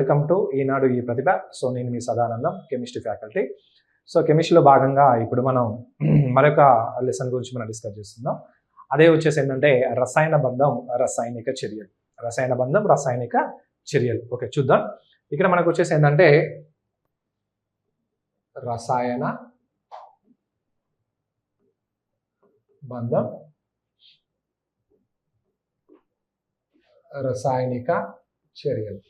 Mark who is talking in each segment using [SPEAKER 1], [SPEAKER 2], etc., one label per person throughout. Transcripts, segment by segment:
[SPEAKER 1] Welcome to ఈనాడు ఈ ప్రతిభ. So నేను మీ Sadanandam, chemistry faculty. So కెమిస్ట్రీలో భాగంగా ఇప్పుడు మనం మరొక లెసన్ గురించి మనం డిస్కస్ చేస్తున్నాం. అదే వచ్చేసి ఏంటంటే రసాయన బంధం, రసాయనిక చర్యలు. రసాయన బంధం, రసాయనిక చర్యలు. ఓకే, చూద్దాం. ఇక్కడ మనకు వచ్చేసి ఏంటంటే రసాయన బంధం, రసాయనిక చర్యలు.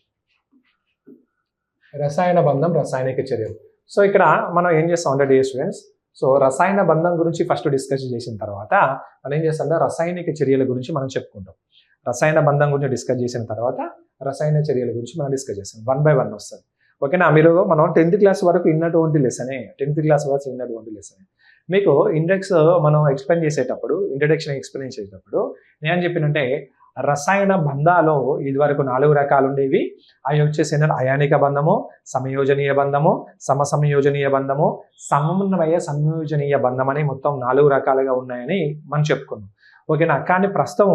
[SPEAKER 1] రసాయన బంధం, రసాయనిక చర్యలు. సో ఇక్కడ మనం ఏం చేస్తాం అంటే డియర్ స్టూడెంట్స్, సో రసాయన బంధం గురించి ఫస్ట్ డిస్కస్ చేసిన తర్వాత మనం ఏం చేస్తామంటే రసాయనిక చర్యల గురించి మనం చెప్పుకుంటాం. రసాయన బంధం గురించి డిస్కస్ చేసిన తర్వాత రసాయన చర్యల గురించి మనం డిస్కస్ చేస్తాం. 1 by 1 వస్తుంది. ఓకేనా? మీరు మనం 10th క్లాస్ వరకు ఇన్నటువంటి లెసనే, 10th క్లాస్ వరకు ఇన్నటువంటి లెసనే. మీకు ఇండెక్స్ మనం ఎక్స్ప్లెయిన్ చేసేటప్పుడు, ఇంట్రడక్షన్ ఎక్స్ప్లెయిన్ చేసేటప్పుడు నేను చెప్పినంటే రసాయన బంధాలు ఇదివరకు 4 రకాలు ఉండేవి. అవి వచ్చేసి ఏంటంటే అయానిక బంధము, సమయోజనీయ బంధము, సమసంయోజనీయ బంధము, సమన్వయ సంయోజనీయ బంధం అని మొత్తం 4 రకాలుగా ఉన్నాయని మనం చెప్పుకున్నాం. ఓకేనా? కానీ ప్రస్తుతం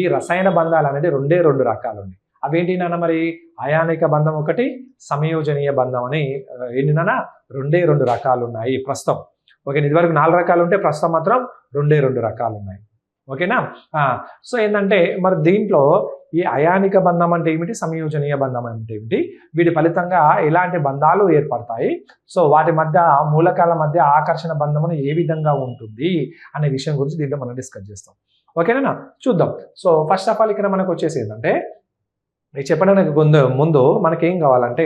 [SPEAKER 1] ఈ రసాయన బంధాలు అనేది 2 రకాలు ఉన్నాయి. అవేంటి నాన్న? మరి అయానిక బంధం ఒకటి, సమయోజనీయ బంధం అని ఏంటినా 2 రకాలు ఉన్నాయి ప్రస్తుతం. ఓకే, ఇదివరకు 4 రకాలు ఉంటే ప్రస్తుతం మాత్రం 2 రకాలు ఉన్నాయి. ఓకేనా? సో ఏంటంటే మరి దీంట్లో ఈ అయానిక బంధం అంటే ఏమిటి, సంయోజనీయ బంధం అంటే ఏమిటి, వీటి ఫలితంగా ఎలాంటి బంధాలు ఏర్పడతాయి, సో వాటి మధ్య మూలకాల మధ్య ఆకర్షణ బంధం ఏ విధంగా ఉంటుంది అనే విషయం గురించి దీంట్లో మనం డిస్కస్ చేస్తాం. ఓకేనా? చూద్దాం. సో ఫస్ట్ ఆఫ్ ఆల్ ఇక్కడ మనకు వచ్చేసి ఏంటంటే చెప్పడానికి ముందు మనకేం కావాలంటే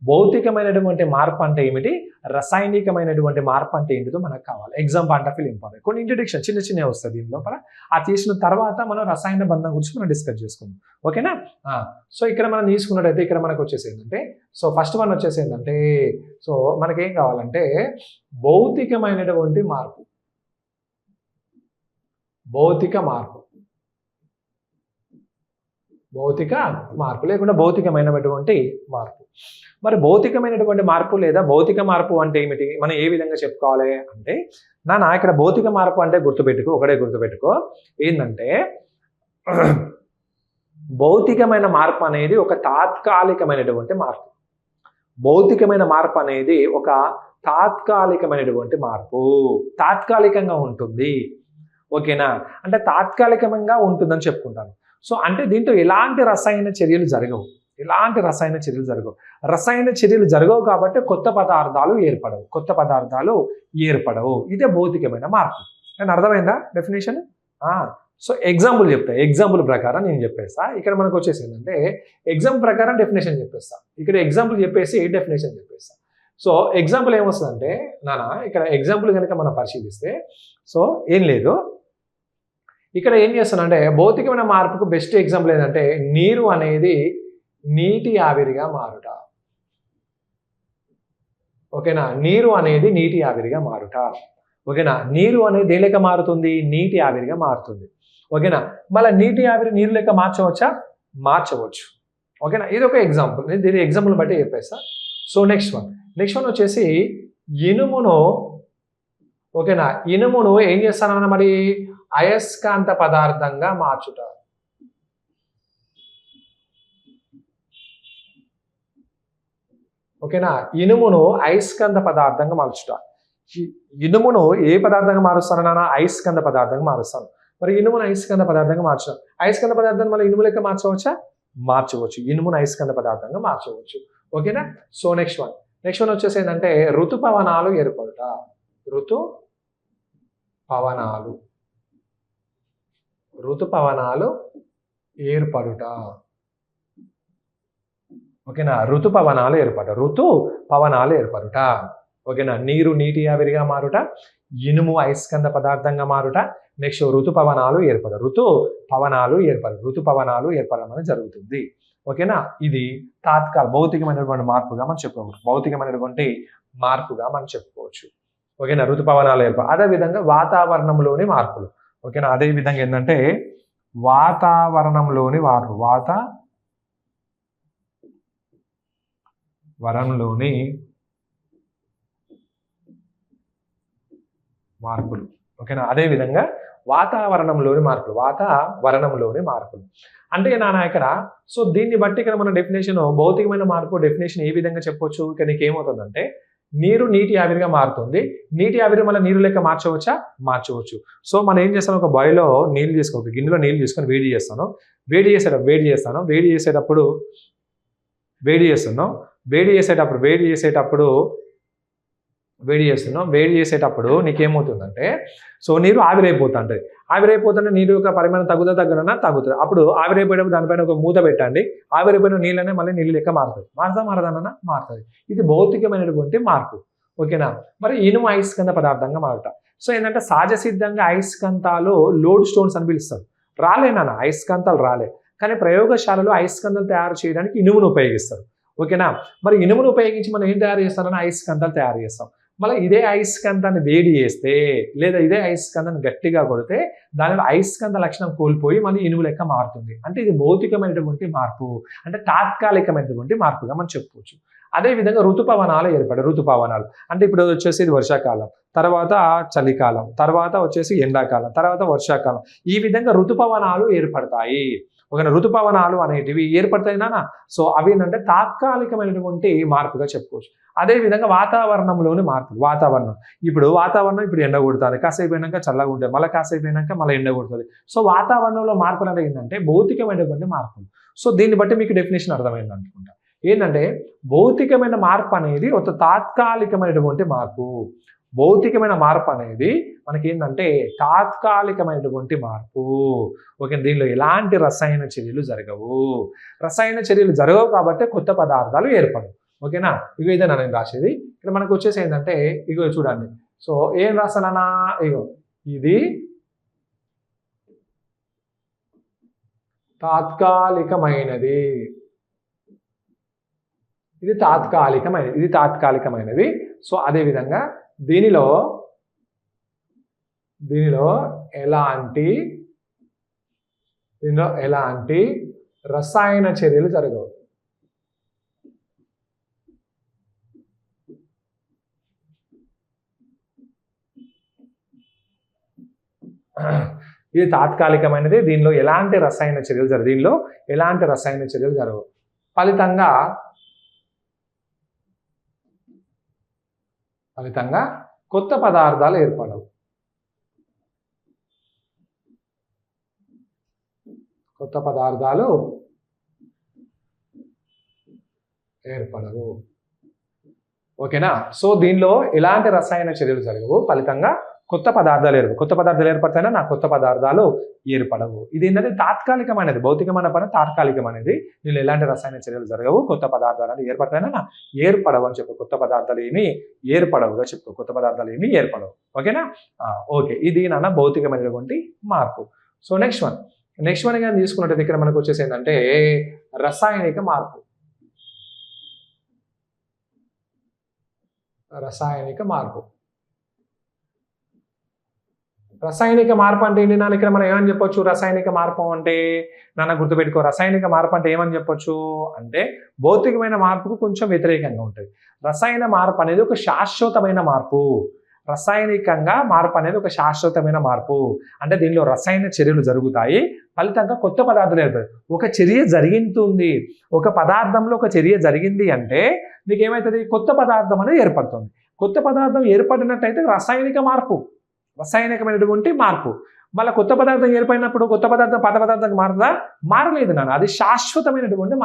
[SPEAKER 1] భౌతికమైనటువంటి మార్పు అంటే ఏమిటి, రసాయనికమైనటువంటి మార్పు అంటే ఏంటిదో మనకు కావాలి. Exam point of view important. కొన్ని ఇంట్రడక్షన్ చిన్న వస్తుంది దీని లోపల. ఆ తీసిన తర్వాత మనం రసాయన బంధం గురించి మనం డిస్కస్ చేసుకుందాం. ఓకేనా? సో ఇక్కడ మనం తీసుకున్నట్టయితే ఇక్కడ మనకు వచ్చేసి ఏంటంటే, సో ఫస్ట్ వన్ వచ్చేసి ఏంటంటే, సో మనకేం కావాలంటే భౌతికమైనటువంటి మార్పు. భౌతిక మార్పు, భౌతిక మార్పు లేకుండా భౌతికమైనటువంటి మార్పు. మరి భౌతికమైనటువంటి మార్పు లేదా భౌతిక మార్పు అంటే ఏమిటి, మనం ఏ విధంగా చెప్పుకోవాలి అంటే నాన్న ఇక్కడ భౌతిక మార్పు అంటే ఒకటే గుర్తుపెట్టుకో ఏంటంటే భౌతికమైన మార్పు అనేది ఒక తాత్కాలికమైనటువంటి మార్పు. భౌతికమైన మార్పు అనేది ఒక తాత్కాలికమైనటువంటి మార్పు, తాత్కాలికంగా ఉంటుంది. ఓకేనా? అంటే తాత్కాలికంగా ఉంటుందని చెప్పుకుంటాను. సో అంటే దీంట్లో ఎలాంటి రసాయన చర్యలు జరగవు, ఎలాంటి రసాయన చర్యలు జరగవు. రసాయన చర్యలు జరగవు కాబట్టి కొత్త పదార్థాలు ఏర్పడవు. ఇదే భౌతికమైన మార్పు. నేను అర్థమైందా డెఫినేషన్? సో ఎగ్జాంపుల్ చెప్తా, ఎగ్జాంపుల్ ప్రకారం నేను చెప్పేస్తా. ఇక్కడ మనకు వచ్చేసి ఏంటంటే ఎగ్జాంపుల్ ప్రకారం డెఫినేషన్ చెప్పేస్తా. ఇక్కడ ఎగ్జాంపుల్ చెప్పేసి డెఫినేషన్ చెప్పేస్తా. సో ఎగ్జాంపుల్ ఏమొస్తుందంటే నాన్న ఇక్కడ ఎగ్జాంపుల్ కనుక మనం పరిశీలిస్తే, సో ఏం లేదు ఇక్కడ ఏం చేస్తానంటే భౌతికమైన మార్పుకు బెస్ట్ ఎగ్జాంపుల్ ఏంటంటే నీరు అనేది నీటి ఆవిరిగా మారుట. ఓకేనా? నీరు అనేది నీటి ఆవిరిగా మారుట. ఓకేనా? నీరు అనేది దేని లెక్క మారుతుంది, నీటి ఆవిరిగా మారుతుంది. ఓకేనా? మళ్ళీ నీటి ఆవిరి నీరు లెక్క మార్చవచ్చా? మార్చవచ్చు. ఓకేనా? ఇది ఒక ఎగ్జాంపుల్, నేను దీని ఎగ్జాంపుల్ బట్టి చెప్పేస్తా. సో నెక్స్ట్ వన్ వచ్చేసి ఇనుమును, ఓకేనా, ఇనుమును ఏం చేస్తానన్న మరి అయస్కాంత పదార్థంగా మార్చుట. ఓకేనా? ఇనుమును అయస్కాంత పదార్థంగా మార్చుట. ఇనుమును ఏ పదార్థంగా మారుస్తాను నాన్న? అయస్కాంత పదార్థంగా మారుస్తాను. మరి ఇనుమును అయస్కాంత పదార్థంగా మార్చడం, అయస్కాంత పదార్థాన్ని మళ్ళీ ఇనుము లెక్క మార్చవచ్చా? మార్చవచ్చు. ఇనుమును అయస్కాంత పదార్థంగా మార్చవచ్చు. ఓకేనా? సో నెక్స్ట్ వన్ వచ్చేసి ఏంటంటే ఋతుపవనాలు ఏర్పడుట. ఋతుపవనాలు ఏర్పడుట. ఓకేనా? ఋతుపవనాలు ఏర్పడుట. ఓకేనా? నీరు నీటి ఆవిరిగా మారుట, ఇనుము అయస్కంద పదార్థంగా మారుట, నెక్స్ట్ ఋతుపవనాలు ఏర్పడడం అనేది జరుగుతుంది. ఓకేనా? ఇది భౌతికమైనటువంటి మార్పుగా మనం చెప్పుకోవచ్చు. ఓకేనా? ఋతుపవనాలు అదేవిధంగా వాతావరణంలోని మార్పులు. ఓకేనా? అదేవిధంగా ఏంటంటే వాతావరణంలోని మార్పులు. ఓకేనా? అదేవిధంగా వాతావరణంలోని మార్పులు అంటే నాన్న ఇక్కడ సో దీన్ని బట్టి ఇక్కడ మన డెఫినేషన్ భౌతికమైన మార్పు డెఫినేషన్ ఏ విధంగా చెప్పొచ్చు. ఇక్కడ నీకు ఏమవుతుందంటే నీరు నీటి ఆవిరిగా మారుతుంది. నీటి ఆవిరి మళ్ళీ నీరు లెక్క మార్చవచ్చు. సో మనం ఏం చేస్తాను, ఒక బాయిలో నీళ్ళు తీసుకొని ఒక గిన్నెలో నీళ్ళు తీసుకొని వేడి చేస్తాను. వేడి చేసేటప్పుడు నీకేమవుతుందంటే సో నీరు ఆవిరైపోతుంటుంది. నీరు యొక్క పరిమాణం తగ్గుతుంది. అప్పుడు ఆవిరైపోయేటప్పుడు దానిపైన ఒక మూత పెట్టండి. ఆవిరైపోయిన నీళ్ళనే మళ్ళీ నీళ్ళు లెక్క మారుతుంది. ఇది భౌతికమైనటువంటి మార్పు. ఓకేనా. మరి ఇనుము అయస్కంద పదార్థంగా మారుట. సో ఏంటంటే సహజ సిద్ధంగా అయస్కంతాలు లోడ్ స్టోన్స్ అని పిలుస్తారు. రాలేనా అయస్కాంతాలు రాలే, కానీ ప్రయోగశాలలో అయస్కంతాలు తయారు చేయడానికి ఇనుమును ఉపయోగిస్తారు. ఓకేనా. మరి ఇనుమును ఉపయోగించి మనం ఏం తయారు చేస్తామని అయస్కంతాలు తయారు చేస్తాం. మళ్ళీ ఇదే అయస్కంతాన్ని వేడి చేస్తే లేదా ఇదే అయస్కంతాన్ని గట్టిగా కొడితే దానిలో అయస్కంత లక్షణం కోల్పోయి మళ్ళీ ఇనుము లెక్క మారుతుంది. అంటే ఇది భౌతికమైనటువంటి మార్పు, అంటే తాత్కాలికమైనటువంటి మార్పుగా మనం చెప్పుకోవచ్చు. అదేవిధంగా ఋతుపవనాలు అంటే ఇప్పుడు వచ్చేసి ఇది వర్షాకాలం, తర్వాత చలికాలం, తర్వాత వచ్చేసి ఎండాకాలం, తర్వాత వర్షాకాలం. ఈ విధంగా ఋతుపవనాలు ఏర్పడతాయి. ఓకేనా. ఋతుపవనాలు అనేటివి ఏర్పడతాయినా. సో అవి ఏంటంటే తాత్కాలికమైనటువంటి మార్పుగా చెప్పుకోవచ్చు. అదేవిధంగా వాతావరణంలోని మార్పులు. ఇప్పుడు ఎండ కొడుతుంది, కాసేపు అయినాక చల్లగా ఉంటుంది, మళ్ళీ కాసేపు అయినాక మళ్ళీ ఎండ కొడుతుంది. సో వాతావరణంలో మార్పులు అనేది ఏంటంటే భౌతికమైనటువంటి మార్పులు. సో దీన్ని బట్టి మీకు డెఫినేషన్ అర్థమైంది అనుకుంటా. ఏంటంటే భౌతికమైన మార్పు అనేది ఒక తాత్కాలికమైనటువంటి మార్పు. భౌతికమైన మార్పు అనేది మనకి ఏంటంటే తాత్కాలికమైనటువంటి మార్పు. ఓకే. దీనిలో ఎలాంటి రసాయన చర్యలు జరగవు కాబట్టి కొత్త పదార్థాలు ఏర్పడవు. ఓకేనా. ఇదే నేను రాసేది. ఇక్కడ మనకు వచ్చేసి ఏంటంటే ఇగో చూడండి. సో ఏం రాసానా, ఇగో ఇది తాత్కాలికమైనది, ఇది తాత్కాలికమైనది. సో అదేవిధంగా దీనిలో ఎలాంటి రసాయన చర్యలు జరగవు. ఇది తాత్కాలికమైనది. దీనిలో ఎలాంటి రసాయన చర్యలు జరగవు. ఫలితంగా కొత్త పదార్థాలు ఏర్పడవు. ఓకేనా. సో దీనిలో ఎలాంటి రసాయన చర్యలు జరగవు, ఫలితంగా కొత్త పదార్థాలు ఏర్పడతాయినా నా కొత్త పదార్థాలు ఏర్పడవు. ఇది ఏంటంటే తాత్కాలికమైనది, భౌతికమైన పని తాత్కాలికమైనది. దీనిలో ఎలాంటి రసాయన చర్యలు జరగవు, కొత్త పదార్థాలు ఏర్పడతాయినా ఏర్పడవు అని చెప్పు. కొత్త పదార్థాలు ఏమీ ఏర్పడవుగా చెప్పు. ఓకేనా. ఓకే. ఇది నాన్న భౌతికమైనటువంటి మార్పు. సో నెక్స్ట్ వన్ కానీ తీసుకున్నట్టు ఇక్కడ మనకు వచ్చేసి ఏంటంటే రసాయనిక మార్పు. రసాయనిక మార్పు అంటే ఏంటి నాన్న? ఇక్కడ మనం ఏమని చెప్పొచ్చు? రసాయనిక మార్పు అంటే నాన్న గుర్తుపెట్టుకో, రసాయనిక మార్పు అంటే ఏమని చెప్పొచ్చు అంటే భౌతికమైన మార్పుకు కొంచెం వ్యతిరేకంగా ఉంటుంది. రసాయన మార్పు అనేది ఒక శాశ్వతమైన మార్పు. రసాయనికంగా మార్పు అనేది ఒక శాశ్వతమైన మార్పు. అంటే దీనిలో రసాయన చర్యలు జరుగుతాయి, ఫలితంగా కొత్త పదార్థాలు ఏర్పడతాయి. ఒక చర్య జరిగింది, ఒక పదార్థంలో ఒక చర్య జరిగింది అంటే నీకేమవుతుంది? కొత్త పదార్థం అనేది ఏర్పడుతుంది. కొత్త పదార్థం ఏర్పడినట్టయితే రసాయనికమైనటువంటి మార్పు. మళ్ళీ కొత్త పదార్థం ఏర్పడినప్పుడు కొత్త పదార్థం పాత పదార్థం మారుతుందా? మారలేదు నాన్న. అది శాశ్వతమైనటువంటి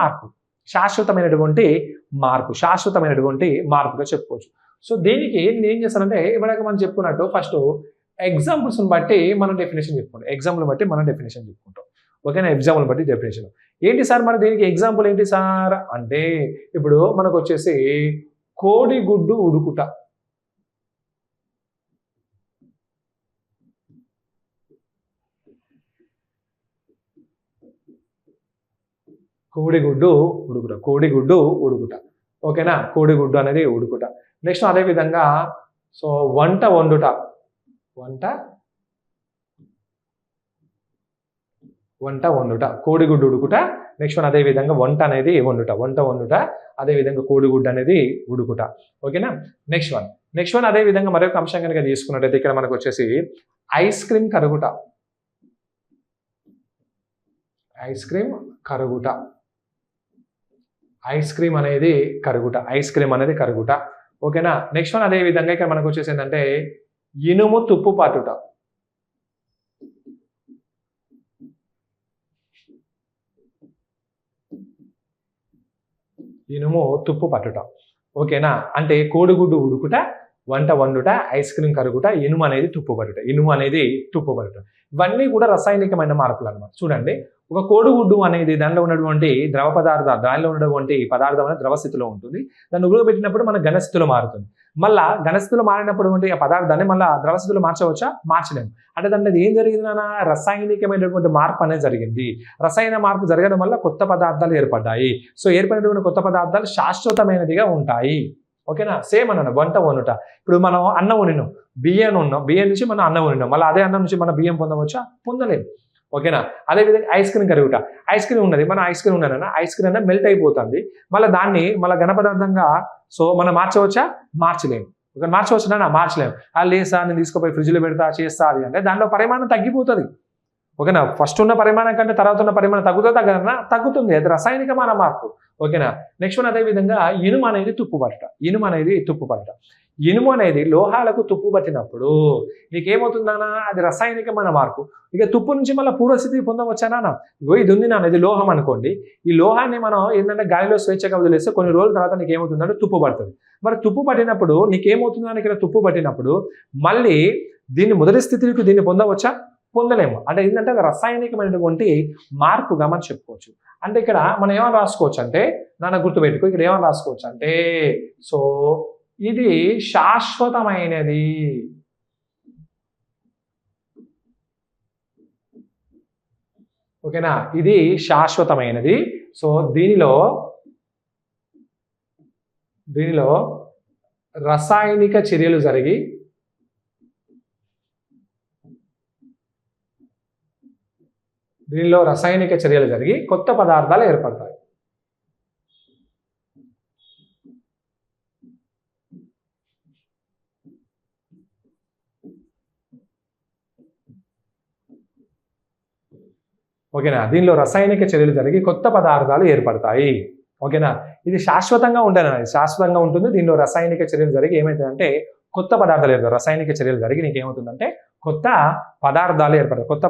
[SPEAKER 1] మార్పుగా చెప్పుకోవచ్చు. సో దీనికి నేను ఏం చేస్తానంటే ఇప్పటిదాకా మనం చెప్పుకున్నట్టు ఫస్ట్ ఎగ్జాంపుల్స్ బట్టి మనం డెఫినేషన్ చెప్పుకుంటాం. ఓకేనా. ఎగ్జాంపుల్ బట్టి డెఫినేషన్ ఏంటి సార్? మరి దీనికి ఎగ్జాంపుల్ ఏంటి సార్ అంటే ఇప్పుడు మనకు వచ్చేసి కోడిగుడ్డు ఉడుకుట. కోడిగుడ్డు ఉడుకుట. ఓకేనా. కోడిగుడ్డు అనేది ఉడుకుట. నెక్స్ట్ అదే విధంగా సో వంట వండుట. కోడిగుడ్డు ఉడుకుట. నెక్స్ట్ అదే విధంగా వంట అనేది వండుట. అదే విధంగా కోడిగుడ్డు అనేది ఉడుకుట. ఓకేనా. నెక్స్ట్ వన్ అదే విధంగా మరొక అంశం కనుక తీసుకున్నట్టయితే ఇక్కడ మనకు వచ్చేసి ఐస్ క్రీమ్ కరుగుట. ఐస్ క్రీమ్ కరుగుట, ఐస్ క్రీమ్ అనేది కరుగుట, ఐస్ క్రీమ్ అనేది కరుగుట. ఓకేనా. నెక్స్ట్ వన్ అదే విధంగా ఇక్కడ మనకు వచ్చేసి ఏంటంటే ఇనుము తుప్పు పట్టుట, ఇనుము తుప్పు పట్టుట. ఓకేనా. అంటే కోడిగుడ్డు ఉడుకుట, వంట వండుట, ఐస్ క్రీమ్ కరుగుట, ఇనుము అనేది తుప్పుపడుట, ఇనుము అనేది తుప్పుపడుట. ఇవన్నీ కూడా రసాయనికమైన మార్పులు అనమాట. చూడండి, ఒక కోడిగుడ్డు అనేది దానిలో ఉన్నటువంటి ద్రవ పదార్థాలు, దానిలో ఉన్నటువంటి పదార్థం అనేది ద్రవ స్థితిలో ఉంటుంది. దాన్ని ఉడకబెట్టినప్పుడు మన ఘనస్థితిలో మారుతుంది. మళ్ళా ఘనస్థితిలో మారినప్పుడు ఆ పదార్థాన్ని మళ్ళీ ద్రవ స్థితిలో మార్చవచ్చా? మార్చలేము. అంటే దాంట్లో ఏం జరిగింది నాన్న? రసాయనికమైనటువంటి మార్పు అనేది జరిగింది. రసాయన మార్పు జరగడం వల్ల కొత్త పదార్థాలు ఏర్పడ్డాయి. సో ఏర్పడినటువంటి కొత్త పదార్థాలు శాశ్వతమైనదిగా ఉంటాయి. ఓకేనా. సేమ్ అన్న వంట వండుట. ఇప్పుడు మనం అన్నం వండినాం, బియ్యం ఉన్నాం, బియ్యం నుంచి మనం అన్నం వండినాం, మళ్ళీ అదే అన్నం నుంచి మనం బియ్యం పొందవచ్చా? పొందలేము. ఓకేనా. అదేవిధంగా ఐస్ క్రీమ్ కరుగుట, ఐస్ క్రీమ్ ఉన్నది, మన ఐస్ క్రీమ్ ఉన్నదన్న ఐస్ క్రీమ్ అనేది మెల్ట్ అయిపోతుంది. మళ్ళీ దాన్ని మళ్ళీ ఘన పదార్థంగా సో మనం మార్చవచ్చా? మార్చలేము. ఒక మార్చవచ్చునా? మార్చలేము. లేదు సార్, నేను తీసుకుపోయి ఫ్రిడ్జ్లో పెడతా చేస్తా అది అంటే దాంట్లో పరిమాణం తగ్గిపోతుంది. ఓకేనా. ఫస్ట్ ఉన్న పరిమాణం కంటే తర్వాత ఉన్న పరిమాణం తగ్గుతుందా? తగ్గుతుంది. అది రసాయనికమైన మార్పు. ఓకేనా. నెక్స్ట్ వన్ అదే విధంగా ఇనుము అనేది తుప్పుపడట, ఇనుము అనేది తుప్పుపడట. ఇనుము అనేది లోహాలకు తుప్పు పట్టినప్పుడు నీకేమవుతుందానా? అది రసాయనికమైన మార్పు. ఇక తుప్పు నుంచి మళ్ళీ పూర్వస్థితి పొందవచ్చానా? ఇగో ఇది ఉంది నాన్న, ఇది లోహం అనుకోండి. ఈ లోహాన్ని మనం ఏంటంటే గాలిలో స్వేచ్ఛగా వదిలేస్తే కొన్ని రోజుల తర్వాత నీకు ఏమవుతుందంటే తుప్పు పడుతుంది. మరి తుప్పు పట్టినప్పుడు నీకేమవుతుందని ఇక్కడ తుప్పు పట్టినప్పుడు మళ్ళీ దీన్ని మొదటి స్థితికి దీన్ని పొందవచ్చా? పొందలేము. అంటే ఏంటంటే అది రసాయనికమైనటువంటి మార్పుగా మనం చెప్పుకోవచ్చు. అంటే ఇక్కడ మనం ఏమైనా రాసుకోవచ్చు అంటే నాన్న గుర్తుపెట్టుకో, ఇక్కడ ఏమైనా రాసుకోవచ్చు అంటే సో ఇది శాశ్వతమైనది, ఓకేనా. ఇది శాశ్వతమైనది. సో దీనిలో రసాయనిక చర్యలు జరిగి కొత్త పదార్థాలు ఏర్పడతాయి. ఓకేనా. దీనిలో రసాయనిక చర్యలు జరిగి కొత్త పదార్థాలు ఏర్పడతాయి. ఓకేనా. ఇది శాశ్వతంగా ఉంటుంది. దీనిలో రసాయనిక చర్యలు జరిగి ఏమవుతుందంటే కొత్త పదార్థాలు ఏర్పడతాయి. రసాయనిక చర్యలు జరిగి నీకు ఏమవుతుందంటే కొత్త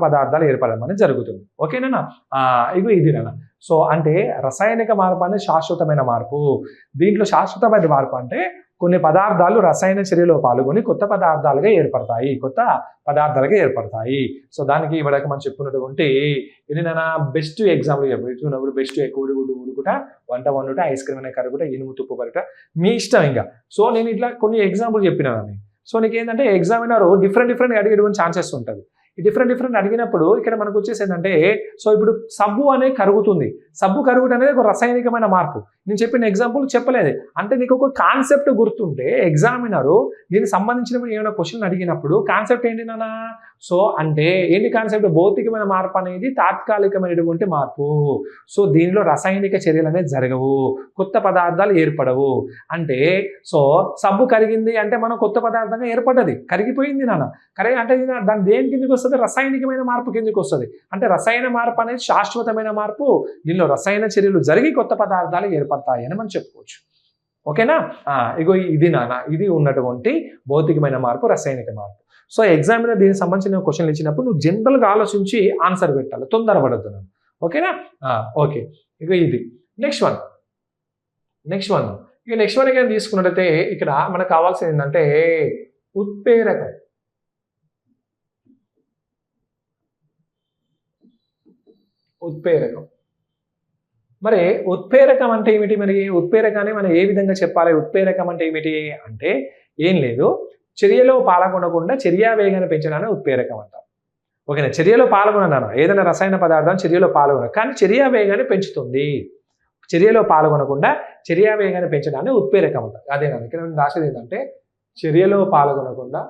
[SPEAKER 1] పదార్థాలు ఏర్పడడం అనేది జరుగుతుంది. ఓకేనా. ఇగో ఇది నాన్న. సో అంటే రసాయనిక మార్పు అనేది శాశ్వతమైన మార్పు. దీంట్లో శాశ్వతమైన మార్పు అంటే కొన్ని పదార్థాలు రసాయన చర్యలో పాల్గొని కొత్త పదార్థాలుగా ఏర్పడతాయి. సో దానికి ఇవ్వడానికి మనం చెప్పుకున్నటువంటి ఇది నా బెస్ట్ ఎగ్జాంపుల్ చెప్పినప్పుడు బెస్ట్ కోడిగుడ్డు ఉడుకుట, వంట వండుట, ఐస్ క్రీమ్ అనే కరుగుట, ఇనుము తుప్పు పరుగుట, మీ ఇష్టం ఇంకా. సో నేను ఇట్లా కొన్ని ఎగ్జాంపుల్ చెప్పినాను. సో నీకు ఏంటంటే ఎగ్జామినర్ డిఫరెంట్ అడిగేటువంటి ఛాన్సెస్ ఉంటుంది. ఈ డిఫరెంట్ అడిగినప్పుడు ఇక్కడ మనకు వచ్చేసి ఏంటంటే సో ఇప్పుడు సబ్బు అనేది కరుగుతుంది. సబ్బు కరుగుట అనేది ఒక రసాయనికమైన మార్పు. నేను చెప్పిన ఎగ్జాంపుల్ చెప్పలేదు. అంటే నీకు ఒక కాన్సెప్ట్ గుర్తుంటే ఎగ్జామినరు దీనికి సంబంధించిన ఏమైనా క్వశ్చన్ అడిగినప్పుడు కాన్సెప్ట్ ఏంటి నాన్న? సో అంటే ఏంటి కాన్సెప్ట్? భౌతికమైన మార్పు అనేది తాత్కాలికమైనటువంటి మార్పు. సో దీనిలో రసాయనిక చర్యలు అనేది జరగవు, కొత్త పదార్థాలు ఏర్పడవు. అంటే సో సబ్బు కరిగింది అంటే మనం కొత్త పదార్థంగా ఏర్పడ్డది, కరిగిపోయింది నాన్న. అంటే దాని దేని కిందకి వస్తుంది? రసాయనికమైన మార్పు కిందకి వస్తుంది. అంటే రసాయన మార్పు అనేది శాశ్వతమైన మార్పు. దీనిలో రసాయన చర్యలు జరిగి కొత్త పదార్థాలు ఏర్పడతాయి అని మనం చెప్పుకోవచ్చు. ఓకేనా. ఇగో ఇది నాన్న, ఇది ఉన్నటువంటి భౌతికమైన మార్పు, రసాయనిక మార్పు. సో ఎగ్జామినర్ దీనికి సంబంధించిన క్వశ్చన్లు ఇచ్చినప్పుడు నువ్వు జనరల్గా ఆలోచించి ఆన్సర్ పెట్టాలి, తొందరపడద్దు నన్ను. ఓకేనా. ఓకే. ఇక ఇది నెక్స్ట్ వన్ ఇక నెక్స్ట్ వన్ కానీ తీసుకున్నట్టయితే ఇక్కడ మనకు కావాల్సింది ఏంటంటే ఉత్ప్రేరకం. మరి ఉత్ప్రేరకం అంటే ఏమిటి? మరి ఉత్ప్రేరకాన్ని మనం ఏ విధంగా చెప్పాలి? ఉత్ప్రేరకం అంటే ఏమిటి అంటే ఏం లేదు, చర్యలో పాల్గొనకుండా చర్యావేగాన్ని పెంచడాన్ని ఉత్ప్రేరకం అంటారు. ఓకేనా. చర్యలో పాల్గొనను ఏదైనా రసాయన పదార్థం చర్యలో పాల్గొన కానీ చర్యావేగాన్ని పెంచుతుంది. చర్యలో పాల్గొనకుండా చర్యావేగాన్ని పెంచడాన్ని ఉత్ప్రేరకం అంటారు. అదేనా ఇక్కడ రాసేది ఏంటంటే చర్యలో పాల్గొనకుండా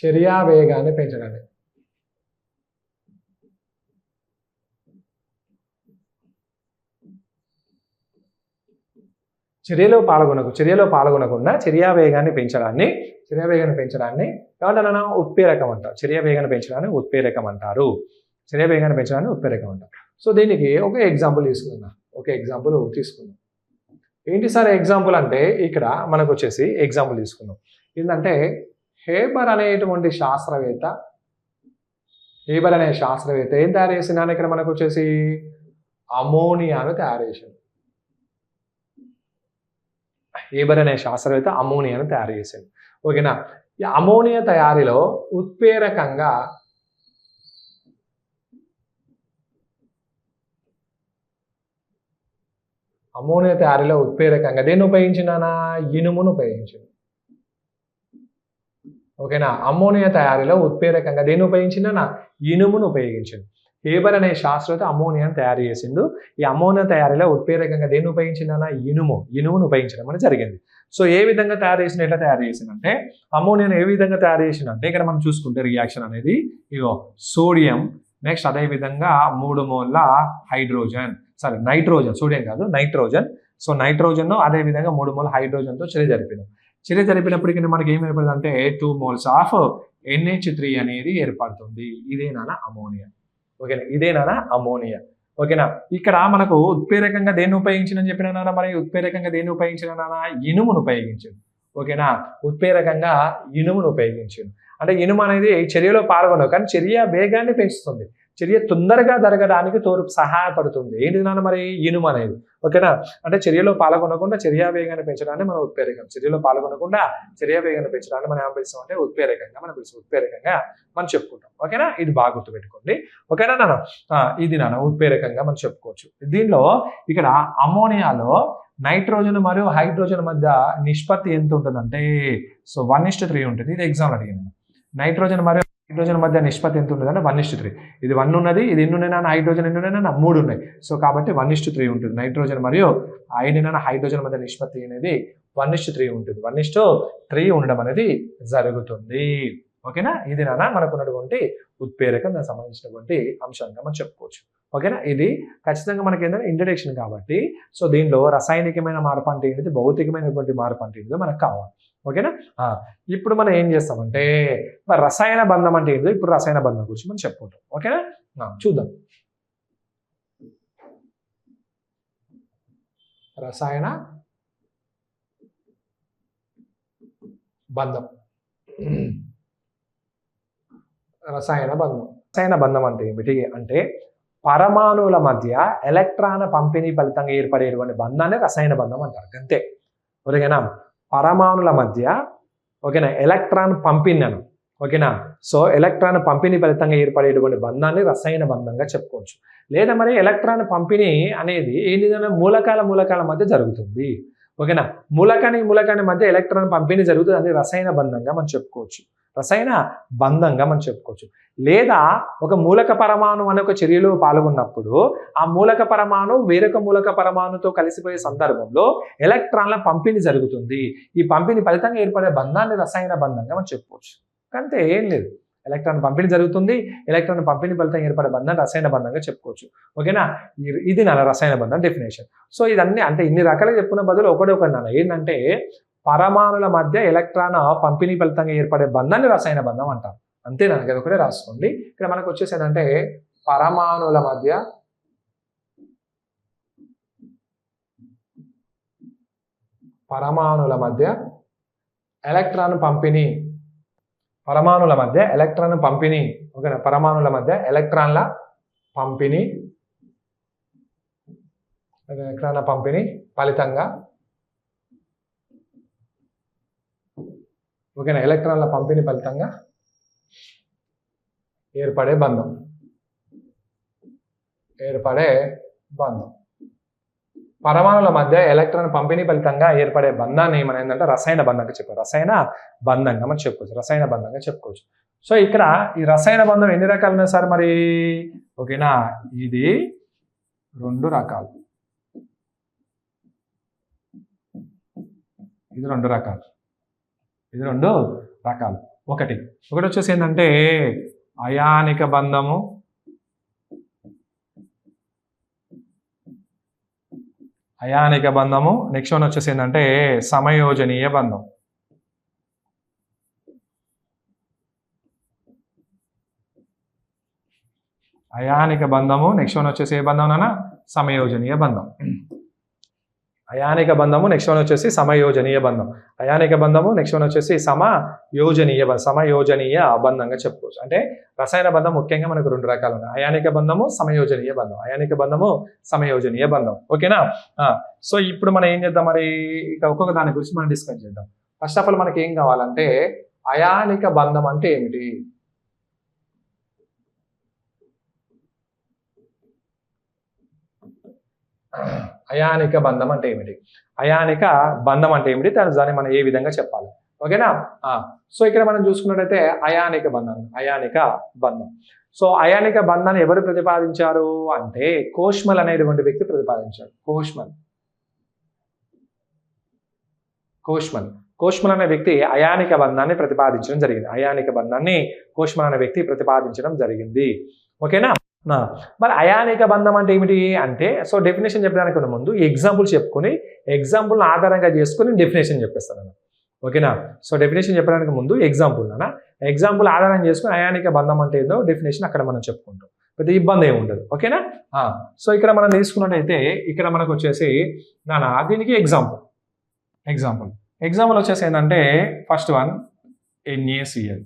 [SPEAKER 1] చర్యావేగాన్ని పెంచడాన్ని. చర్యలో పాల్గొనకుండా చర్యా వేగాన్ని పెంచడాన్ని ఏమంటారు? ఉత్ప్రేరకం అంటారు. చర్యా వేగాన్ని పెంచడాన్ని ఉత్ప్రేరకం అంటారు. సో దీనికి ఒక ఎగ్జాంపుల్ తీసుకుందాం. ఏంటి సార్ ఎగ్జాంపుల్ అంటే ఇక్కడ మనకు వచ్చేసి ఎగ్జాంపుల్ తీసుకుందాం. ఏంటంటే హేబర్ అనే శాస్త్రవేత్త ఏం తయారు చేసినా ఇక్కడ మనకు వచ్చేసి అమోనియాను తయారు చేసింది. హేబర్ అనే శాస్త్రవేత్త అమోనియాను తయారు చేసింది. ఓకేనా? ఈ అమోనియా తయారీలో ఉత్ప్రేరకంగా దేన్ని ఉపయోగించినానా? ఇనుమును ఉపయోగించింది. ఓకేనా? అమోనియా తయారీలో ఉత్ప్రేరకంగా దేన్ని ఉపయోగించినా? ఇనుమును ఉపయోగించింది. హేబర్ అనే శాస్త్రవేత్త అమోనియాను తయారు చేసిండు. ఈ అమోనియా తయారీలో ఉత్ప్రేరకంగా దేన్ని ఉపయోగించినా? ఇనుమును ఉపయోగించడం అనేది జరిగింది. సో ఏ విధంగా ఎట్లా తయారు చేసిందంటే అమోనియాను ఏ విధంగా తయారు చేసిందంటే ఇక్కడ మనం చూసుకుంటే రియాక్షన్ అనేది ఇగో సోడియం, నెక్స్ట్ అదే విధంగా 3 మోల్ల నైట్రోజన్, సోడియం కాదు నైట్రోజన్. సో నైట్రోజన్ అదే విధంగా 3 మోల్ హైడ్రోజన్తో చర్య జరిపినప్పటికీ మనకి ఏం ఏర్పడుతుంది అంటే 2 moles ఆఫ్ NH3 అనేది ఏర్పడుతుంది. ఇదేనా అమోనియా. ఓకేనా? ఇక్కడ మనకు ఉత్ప్రేరకంగా దేన్ని ఉపయోగించిందని చెప్పినా మరి ఉత్ప్రేరకంగా దేన్ని ఉపయోగించిన ఇనుమును ఉపయోగించింది. ఓకేనా? ఉత్ప్రేరకంగా ఇనుమును ఉపయోగించింది. అంటే ఇనుము అనేది చర్యలో పాల్గొనవు కానీ చర్య వేగాన్ని పెంచుతుంది. చర్య తొందరగా జరగడానికి సహాయపడుతుంది. ఏంటి మరి ఇనుము అనేది. ఓకేనా? అంటే చర్యలో పాల్గొనకుండా చర్యా వేగాన్ని పెంచడాన్ని మనం ఉత్ప్రేరకం, చర్యలో పాల్గొనకుండా చర్యా వేగాన్ని పెంచడాన్ని మనం ఏం పిలుస్తాం అంటే ఉత్ప్రేరకంగా మనం చెప్పుకుంటాం. ఓకేనా? ఇది బాగా గుర్తుపెట్టుకోండి. ఓకేనా ఇది ఉత్ప్రేరకంగా మనం చెప్పుకోవచ్చు. దీనిలో ఇక్కడ అమోనియాలో నైట్రోజన్ మరియు హైడ్రోజన్ మధ్య నిష్పత్తి ఎంత ఉంటుందంటే 1:3 ఉంటుంది. ఇది ఎగ్జామ్ అడిగింది. నైట్రోజన్ మరియు హైడ్రోజన్ మధ్య నిష్పత్తి ఎంత ఉంటుంది అంటే 1:3. ఇది 1 ఉన్నది, ఇది ఎన్ని ఉన్నాయి? హైడ్రోజన్ ఎన్ని ఉన్నాయి? 3 ఉన్నాయి. సో కాబట్టి 1:3 ఉంటుంది. నైట్రోజన్ మరియు హైడ్రోజన్ మధ్య నిష్పత్తి అనేది 1:3 ఉంటుంది. 1:3 ఉండడం అనేది జరుగుతుంది. ఓకేనా? ఇది మనకు ఉన్నటువంటి ఉత్ప్రేరకం, దానికి సంబంధించినటువంటి అంశంగా మనం చెప్పుకోవచ్చు. ఓకేనా? ఇది ఖచ్చితంగా మనకి ఏంటంటే ఇంట్రడక్షన్ కాబట్టి సో దీనిలో రసాయనికమైన మార్పు అంటే ఏంటిది, భౌతికమైనటువంటి మార్పు అంటే ఏంటిదో మనకు కావాలి. ఓకేనా? ఇప్పుడు మనం ఏం చేస్తామంటే రసాయన బంధం అంటే ఏంటిదో ఇప్పుడు రసాయన బంధం గురించి మనం చెప్పుకుంటాం. ఓకేనా? చూద్దాం. రసాయన బంధం అంటే ఏమిటి అంటే పరమాణువుల మధ్య ఎలక్ట్రాన్ పంపిణీ ఫలితంగా ఏర్పడేటువంటి బంధాన్ని రసాయన బంధం అంటారు. అంతే. ఓకేనా? పరమాణుల మధ్య ఓకేనా ఎలక్ట్రాన్ పంపిణీ ఓకేనా. సో ఎలక్ట్రాన్ పంపిణీ ఫలితంగా ఏర్పడేటువంటి బంధాన్ని రసాయన బంధంగా చెప్పుకోవచ్చు. లేదా మరి ఎలక్ట్రాన్ పంపిణీ అనేది ఏంటిదన్నా మూలకాల మధ్య జరుగుతుంది. ఓకేనా? మూలకాని మధ్య ఎలక్ట్రాన్ పంపిణీ జరుగుతుంది, అని రసాయన బంధంగా మనం చెప్పుకోవచ్చు. లేదా ఒక మూలక పరమాణు అనే ఒక చర్యలో పాల్గొన్నప్పుడు ఆ మూలక పరమాణు వేరొక మూలక పరమాణుతో కలిసిపోయే సందర్భంలో ఎలక్ట్రాన్ల పంపిణీ జరుగుతుంది. ఈ పంపిణీ ఫలితంగా ఏర్పడే బంధాన్ని రసాయన బంధంగా మనం చెప్పుకోవచ్చు. అంతే, ఏం లేదు. ఎలక్ట్రాన్ పంపిణీ జరుగుతుంది, ఎలక్ట్రాన్ పంపిణీ ఫలితంగా ఏర్పడే బంధాన్ని రసాయన బంధంగా చెప్పుకోవచ్చు. ఓకేనా? ఇది రసాయన బంధం డెఫినేషన్. సో ఇదన్నీ అంటే ఇన్ని రకాలుగా చెప్పుకున్న బదులు ఒకటి ఏంటంటే పరమాణుల మధ్య ఎలక్ట్రాన్ పంపిణీ ఫలితంగా ఏర్పడే బంధాన్ని రసాయన బంధం అంటారు. అంతేనా? అది ఒకటే రాసుకోండి. ఇక్కడ మనకు వచ్చేసి ఏంటంటే పరమాణుల మధ్య ఎలక్ట్రాన్ పంపిణీ, ఓకేనా? పరమాణుల మధ్య ఎలక్ట్రాన్ల పంపిణీ ఫలితంగా ఓకేనా ఎలక్ట్రాన్ల పంపిణీ ఫలితంగా ఏర్పడే బంధం. పరమాణుల మధ్య ఎలక్ట్రాన్ పంపిణీ ఫలితంగా ఏర్పడే బంధాన్ని మనం ఏంటంటే రసాయన బంధంగా చెప్పుకోవచ్చు. సో ఇక్కడ ఈ రసాయన బంధం ఎన్ని రకాలు ఉన్నాయి సార్ మరి? ఓకేనా? ఇది 2 రకాలు. ఇది రెండు రకాలు. ఒకటి వచ్చేసి ఏంటంటే అయానిక అయానిక బంధము. నెక్స్ట్ వన్ వచ్చేసి ఏంటంటే సమయోజనీయ బంధం. అయానిక బంధము. నెక్స్ట్ వన్ వచ్చేసి ఏ బంధం నాన్న? సమయోజనీయ బంధం. అయానిక బంధము. నెక్స్ట్ వన్ వచ్చేసి సమయోజనీయ బంధం. అయానిక బంధము. నెక్స్ట్ వన్ వచ్చేసి సమయోజనీయ బంధంగా చెప్పుకోవచ్చు. అంటే రసాయన బంధం ముఖ్యంగా మనకు రెండు రకాలు ఉన్నాయి. అయానిక బంధము, సమయోజనీయ బంధం. అయానిక బంధము, సమయోజనీయ బంధం. ఓకేనా? సో ఇప్పుడు మనం ఏం చేద్దాం మరి, ఇక ఒక్కొక్క దాని గురించి మనం డిస్కస్ చేద్దాం. ఫస్ట్ ఆఫ్ ఆల్ మనకి ఏం కావాలంటే అయానిక బంధం అంటే ఏమిటి? అయానిక బంధం అంటే ఏమిటి? అయానిక బంధం అంటే ఏమిటి? దాన్ని మనం ఏ విధంగా చెప్పాలి? ఓకేనా? సో ఇక్కడ మనం చూసుకున్నట్టయితే అయానిక బంధం. సో అయానిక బంధాన్ని ఎవరు ప్రతిపాదించారు అంటే కోష్మల్ అనేటువంటి వ్యక్తి ప్రతిపాదించాడు. కోష్మల్ అనే వ్యక్తి అయానిక బంధాన్ని ప్రతిపాదించడం జరిగింది. అయానిక బంధాన్ని కోష్మల్ అనే వ్యక్తి ప్రతిపాదించడం జరిగింది. ఓకేనా? మరి అయానిక బంధం అంటే ఏమిటి అంటే, సో డెఫినేషన్ చెప్పడానికి ముందు ఎగ్జాంపుల్ చెప్పుకొని ఎగ్జాంపుల్ ఆధారంగా చేసుకుని డెఫినేషన్ చెప్పేస్తాను. ఓకేనా? సో డెఫినేషన్ చెప్పడానికి ముందు ఎగ్జాంపుల్ ఆధారం చేసుకుని అయానిక బంధం అంటే ఏదో డెఫినేషన్ అక్కడ మనం చెప్పుకుంటాం. పెద్ద ఇబ్బంది ఏమి ఉండదు. ఓకేనా? సో ఇక్కడ మనం తీసుకున్నట్టయితే ఇక్కడ మనకు వచ్చేసి దీనికి ఎగ్జాంపుల్ వచ్చేసి ఏంటంటే ఫస్ట్ వన్ NaCl.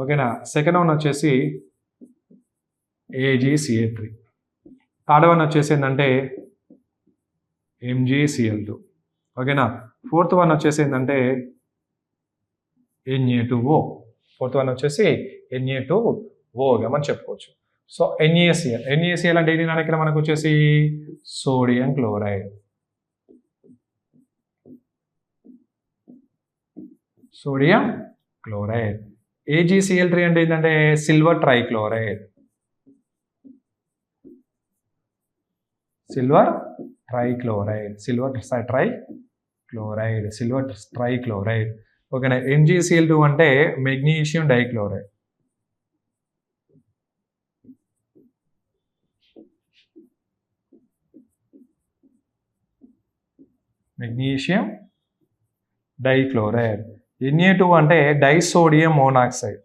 [SPEAKER 1] ఓకేనా? సెకండ్ వన్ వచ్చేసి AgCl3. థర్డ్ వన్ వచ్చేసి ఏంటంటే MgCl2. ఓకేనా? ఫోర్త్ వన్ వచ్చేసి ఏంటంటే Na2O. Na2Oగా మనం చెప్పుకోవచ్చు. సో NaCl అంటే ఏంటి నాన్న? ఇక్కడ మనకు వచ్చేసి సోడియం క్లోరైడ్. AgCl3 అంటే ఏంటంటే సిల్వర్ ట్రైక్లోరైడ్. ఓకేనా? MgCl2 అంటే మెగ్నీషియం డైక్లోరైడ్. Na2 అంటే డైసోడియం మోనాక్సైడ్.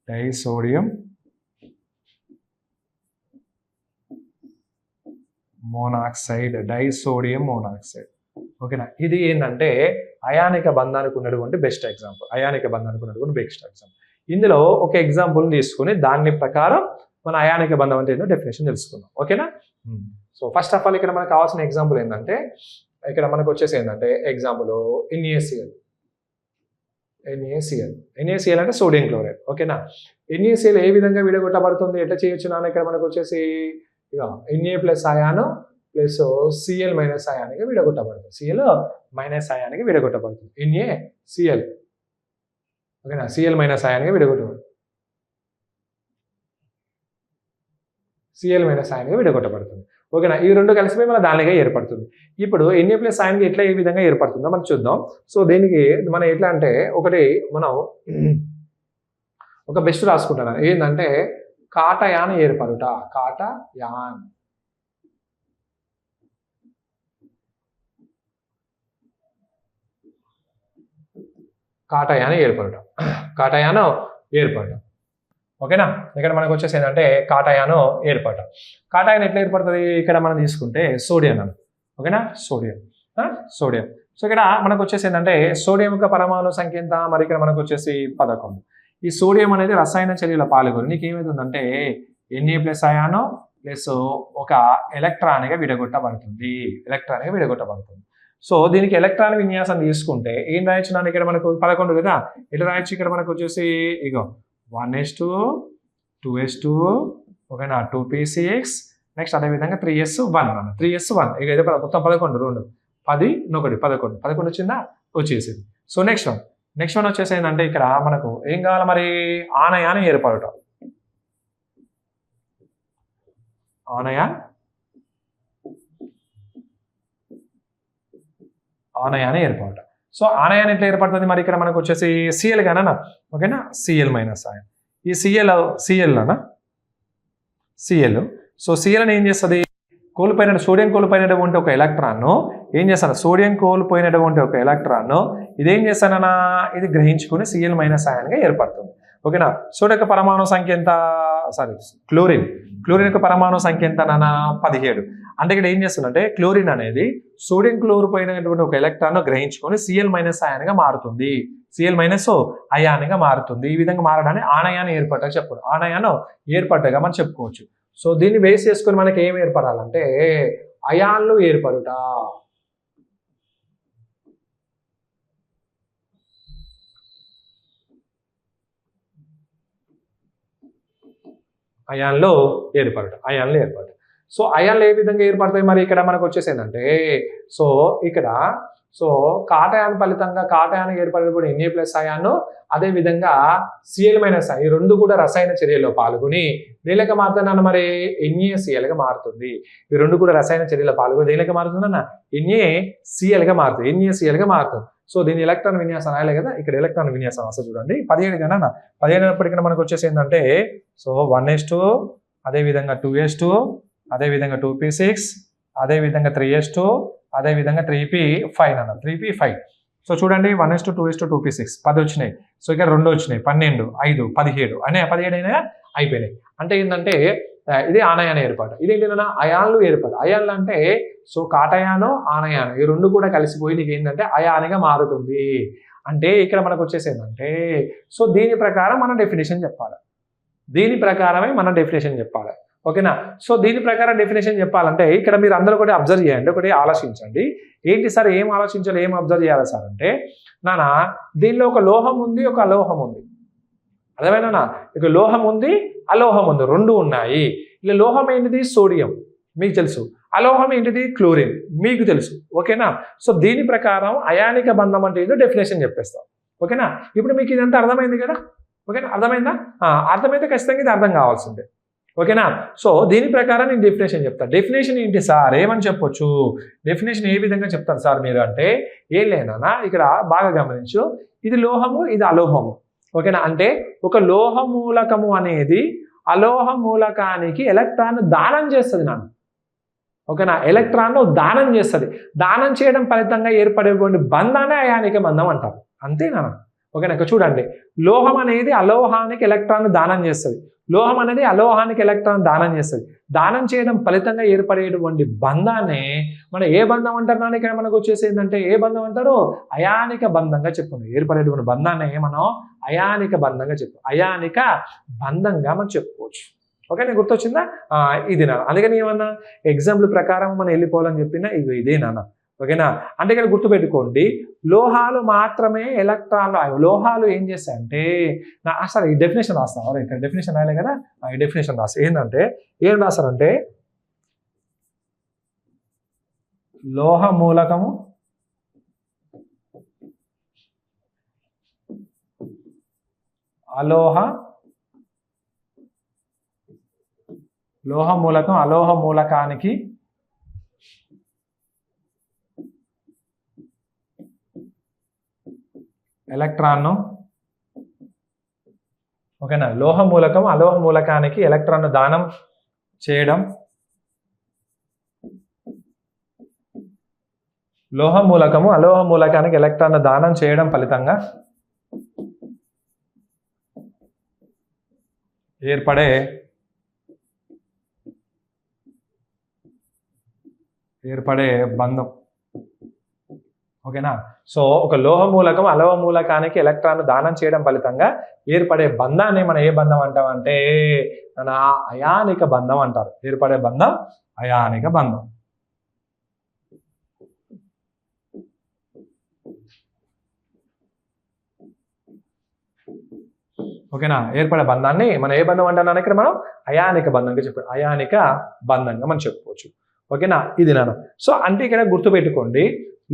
[SPEAKER 1] Disodium monoxide. ఓకేనా? ఇది ఏంటంటే అయానిక బంధానికి ఉన్నటువంటి బెస్ట్ ఎగ్జాంపుల్. ఇందులో ఒక ఎగ్జాంపుల్ తీసుకుని దాని ప్రకారం మన అయానిక బంధం అంటే ఏంటో డెఫినేషన్ తెలుసుకుందాం. ఓకేనా? సో ఫస్ట్ ఆఫ్ ఆల్ ఇక్కడ మనకు కావాల్సిన ఎగ్జాంపుల్ ఏంటంటే ఇక్కడ మనకు వచ్చేసి ఏంటంటే ఎగ్జాంపుల్ NaCl అంటే సోడియం క్లోరైడ్. ఓకేనా? NaCl ఏ విధంగా విడగొట్టబడుతుంది, ఎట్లా చేయొచ్చు నాన్న? ఇక్కడ మనకు వచ్చేసి ఇక Na plus ion plus Cl minus అయానిగా విడగొట్టబడుతుంది. NaCl. ఓకేనా? Cl మైనస్ అయానిగా విడగొట్టబడుతుంది. ఓకేనా? ఈ రెండు కలిసిపోయి మన దానిగా ఏర్పడుతుంది. ఇప్పుడు Na ప్లస్ అయాన్గా ఎట్లా ఏ విధంగా ఏర్పడుతుందో మనం చూద్దాం. సో దీనికి మనం ఎట్లా అంటే మనం ఒక బెస్ట్ రాసుకుంటాను. ఏంటంటే కాటయాన్ ఏర్పడుట. కాటయాన్ ఏర్పడటం. ఓకేనా? ఇక్కడ మనకు వచ్చేసి ఏంటంటే కాటయాన్ ఎట్లా ఏర్పడుతుంది? ఇక్కడ మనం తీసుకుంటే సోడియం. ఓకేనా? సోడియం. సో ఇక్కడ మనకు వచ్చేసి ఏంటంటే సోడియం యొక్క పరమాణు సంఖ్య ఎంత? మరి ఇక్కడ మనకు వచ్చేసి 11. ఈ సోడియం అనేది రసాయన చర్యలో పాల్గొని నీకు ఏమవుతుందంటే Na ప్లస్ అయాను ప్లస్ ఒక ఎలక్ట్రాన్గా విడగొట్టబడుతుంది. సో దీనికి ఎలక్ట్రాన్ విన్యాసం తీసుకుంటే ఏం రాయొచ్చు నాన్న? ఇక్కడ మనకు 11 కదా, ఎట్లా రాయొచ్చు? ఇక్కడ మనకు వచ్చేసి ఇగో 1s2 2s2 ఓకేనా 2p6 నెక్స్ట్ అదేవిధంగా 3s1 ఇక అయితే మొత్తం 11 11 వచ్చిందా? వచ్చేసింది. సో నెక్స్ట్ వన్ వచ్చేసి ఏంటంటే ఇక్కడ మనకు ఏం కావాలి మరి? ఆనయాన్ ఏర్పడటం. ఆనయాన్ ఏర్పడటం. సో ఆనయాన్ ఎట్లా ఏర్పడుతుంది మరి? ఇక్కడ మనకు వచ్చేసి Cl గానా? ఓకేనా? Cl minus ion. ఈ Cl సో Cl ఏం చేస్తుంది, సోడియం కోల్పోయినటువంటి ఒక ఎలక్ట్రాన్ను ఏం చేస్తాను, సోడియం కోల్పోయినటువంటి ఒక ఎలక్ట్రాన్ను ఇదేం చేస్తానన్నా, ఇది గ్రహించుకుని Cl- అయాన్గా ఏర్పడుతుంది. ఓకేనా. సోడియం యొక్క పరమాణు సంఖ్య ఎంత, క్లోరిన్ యొక్క పరమాణు సంఖ్య ఎంత నాన్న, 17. అంటే ఇక్కడ ఏం చేస్తుందంటే క్లోరిన్ అనేది సోడియం క్లోరిపోయినటువంటి ఒక ఎలక్ట్రాన్ గ్రహించుకొని Cl- అయాన్గా మారుతుంది. Cl- అయాన్గా మారుతుంది. ఈ విధంగా మారడాన్ని ఆనయాన్ని ఏర్పడ్డా చెప్పాడు. ఆనయాను ఏర్పడ్డగా మనం చెప్పుకోవచ్చు. సో దీన్ని బేస్ చేసుకొని మనకి ఏం ఏర్పడాలంటే అయాన్లు ఏర్పడుట. అయాన్లు ఏర్పడతాయి. సో అయాన్లు ఏ విధంగా ఏర్పడతాయి మరి ఇక్కడ మనకు వచ్చేసి ఏంటంటే, సో ఇక్కడ కాటయాన్ ఫలితంగా కాటయాన్ ఏర్పడినప్పుడు Na+ అయాను, అదే విధంగా Cl- అయాన్, ఈ రెండు కూడా రసాయన చర్యలో పాల్గొని దేనిలోకి మారుతుందన్న మరి NaClగా మారుతుంది. ఈ రెండు కూడా రసాయన చర్యలో పాల్గొని దేనిలోకి మారుతుందన్న NaClగా మారుతుంది. సో దీని ఎలక్ట్రాన్ విన్యాసం రాయలే కదా, ఇక్కడ ఎలక్ట్రాన్ విన్యాసం అసలు చూడండి 17 కదా, 17 అయినప్పటికీ మనకు వచ్చేసి ఏంటంటే, సో 1s2, అదేవిధంగా 2s2, అదేవిధంగా 2p6, అదేవిధంగా 3s2, అదేవిధంగా 3p5 అన్న 3p5. సో చూడండి 1s2, 2s2, 2p6 10 వచ్చినాయి. సో ఇక్కడ 2 వచ్చినాయి, 12, 5, 17 అనే 17 అయినా అయిపోయినాయి. అంటే ఏంటంటే ఇది ఆనయాన ఏర్పాటు. ఇదేంటన్నా అయాన్లు ఏర్పాటు. అయాన్లు అంటే సో కాటయాను ఆనయాను ఈ రెండు కూడా కలిసిపోయి నీకు ఏంటంటే అయానిగా మారుతుంది. అంటే ఇక్కడ మనకు వచ్చేసి ఏంటంటే, సో దీని ప్రకారం మనం డెఫినేషన్ చెప్పాలి. ఓకేనా. సో దీని ప్రకారం డెఫినేషన్ చెప్పాలంటే ఇక్కడ మీరు అందరూ ఒకటి అబ్జర్వ్ చేయండి, ఒకటి ఆలోచించండి. ఏంటి సార్ ఏం ఆలోచించాలి, ఏం అబ్జర్వ్ చేయాలి సార్ అంటే, నానా దీనిలో ఒక లోహం ఉంది, ఒక అలోహం ఉంది. అర్థమైనా, ఇక లోహం ఉంది, అలోహం ఉంది, రెండు ఉన్నాయి. ఇలా లోహం ఏంటిది సోడియం మీకు తెలుసు, అలోహం ఏంటిది క్లోరిన్ మీకు తెలుసు. ఓకేనా. సో దీని ప్రకారం అయానిక బంధం అంటే ఏదో డెఫినేషన్ చెప్పేస్తాం. ఓకేనా. ఇప్పుడు మీకు ఇదంతా అర్థమైంది కదా. ఓకేనా, అర్థమైందా? అర్థమైతే ఖచ్చితంగా ఇది అర్థం కావాల్సిందే. ఓకేనా. సో దీని ప్రకారం నేను డెఫినేషన్ చెప్తాను. డెఫినేషన్ ఏంటి సార్ ఏమని చెప్పొచ్చు, డెఫినేషన్ ఏ విధంగా చెప్తారు సార్ మీరు అంటే, ఏం లేనా ఇక్కడ బాగా గమనించు, ఇది లోహము, ఇది అలోహము. ఓకేనా. అంటే ఒక లోహ మూలకము అనేది అలోహ మూలకానికి ఎలక్ట్రాన్ దానం చేస్తుంది నాన్న. ఓకేనా, ఎలక్ట్రాన్ దానం చేస్తుంది. దానం చేయడం ఫలితంగా ఏర్పడేటువంటి బంధాన్ని అయానిక బంధం అంటారు. అంతేనా. ఓకేనా. చూడండి, లోహం అనేది అలోహానికి ఎలక్ట్రాన్ దానం చేస్తుంది. లోహం అనేది అలోహానికి ఎలక్ట్రాన్ దానం చేస్తుంది. దానం చేయడం ఫలితంగా ఏర్పడేటువంటి బంధాన్ని మనం ఏ బంధం అంటారు నాన్న, ఇక్కడ మనకు వచ్చేసి ఏంటంటే ఏ బంధం అంటారు, అయానిక బంధంగా చెప్పుకుంటాం. ఏర్పడేటువంటి బంధాన్ని మనం అయానిక బంధంగా అయానిక బంధంగా మనం చెప్పుకోవచ్చు. ఓకే, నేను గుర్తొచ్చిందా, ఇది నాన్న. అందుకని ఏమన్నా ఎగ్జాంపుల్ ప్రకారం మనం వెళ్ళిపోవాలని చెప్పినా ఇదే నాన్న. ఓకేనా. అంటే ఇక్కడ గుర్తుపెట్టుకోండి, లోహాలు మాత్రమే ఎలక్ట్రాన్లు, లోహాలు ఏం చేస్తాయంటే అసలు ఈ డెఫినేషన్ రాస్తాం. ఇక్కడ డెఫినేషన్ రాయలే కదా, ఈ డెఫినేషన్ రాస్తా. ఏంటంటే ఏం రాస్తారంటే, లోహ మూలకము లోహ మూలకం అలోహ మూలకానికి ఎలక్ట్రాన్ను, ఓకేనా, లోహ మూలకం అలోహ మూలకానికి ఎలక్ట్రాన్ను దానం చేయడం, లోహ మూలకము అలోహ మూలకానికి ఎలక్ట్రాన్ను దానం చేయడం ఫలితంగా ఏర్పడే బంధం. ఓకేనా. సో ఒక లోహ మూలకం అలోహ మూలకానికి ఎలక్ట్రాన్ దానం చేయడం ఫలితంగా ఏర్పడే బంధాన్ని మనం ఏ బంధం అంటామంటే అయానిక బంధం అంటారు. ఏర్పడే బంధం అయానిక బంధం. ఓకేనా. ఏర్పడే బంధాన్ని మనం ఏ బంధం అంటున్నాను, ఇక్కడ మనం అయానిక బంధంగా చెప్పు, అయానిక బంధంగా మనం చెప్పుకోవచ్చు. ఓకేనా, ఇది నాన్న. సో అంటే ఇక్కడ గుర్తుపెట్టుకోండి,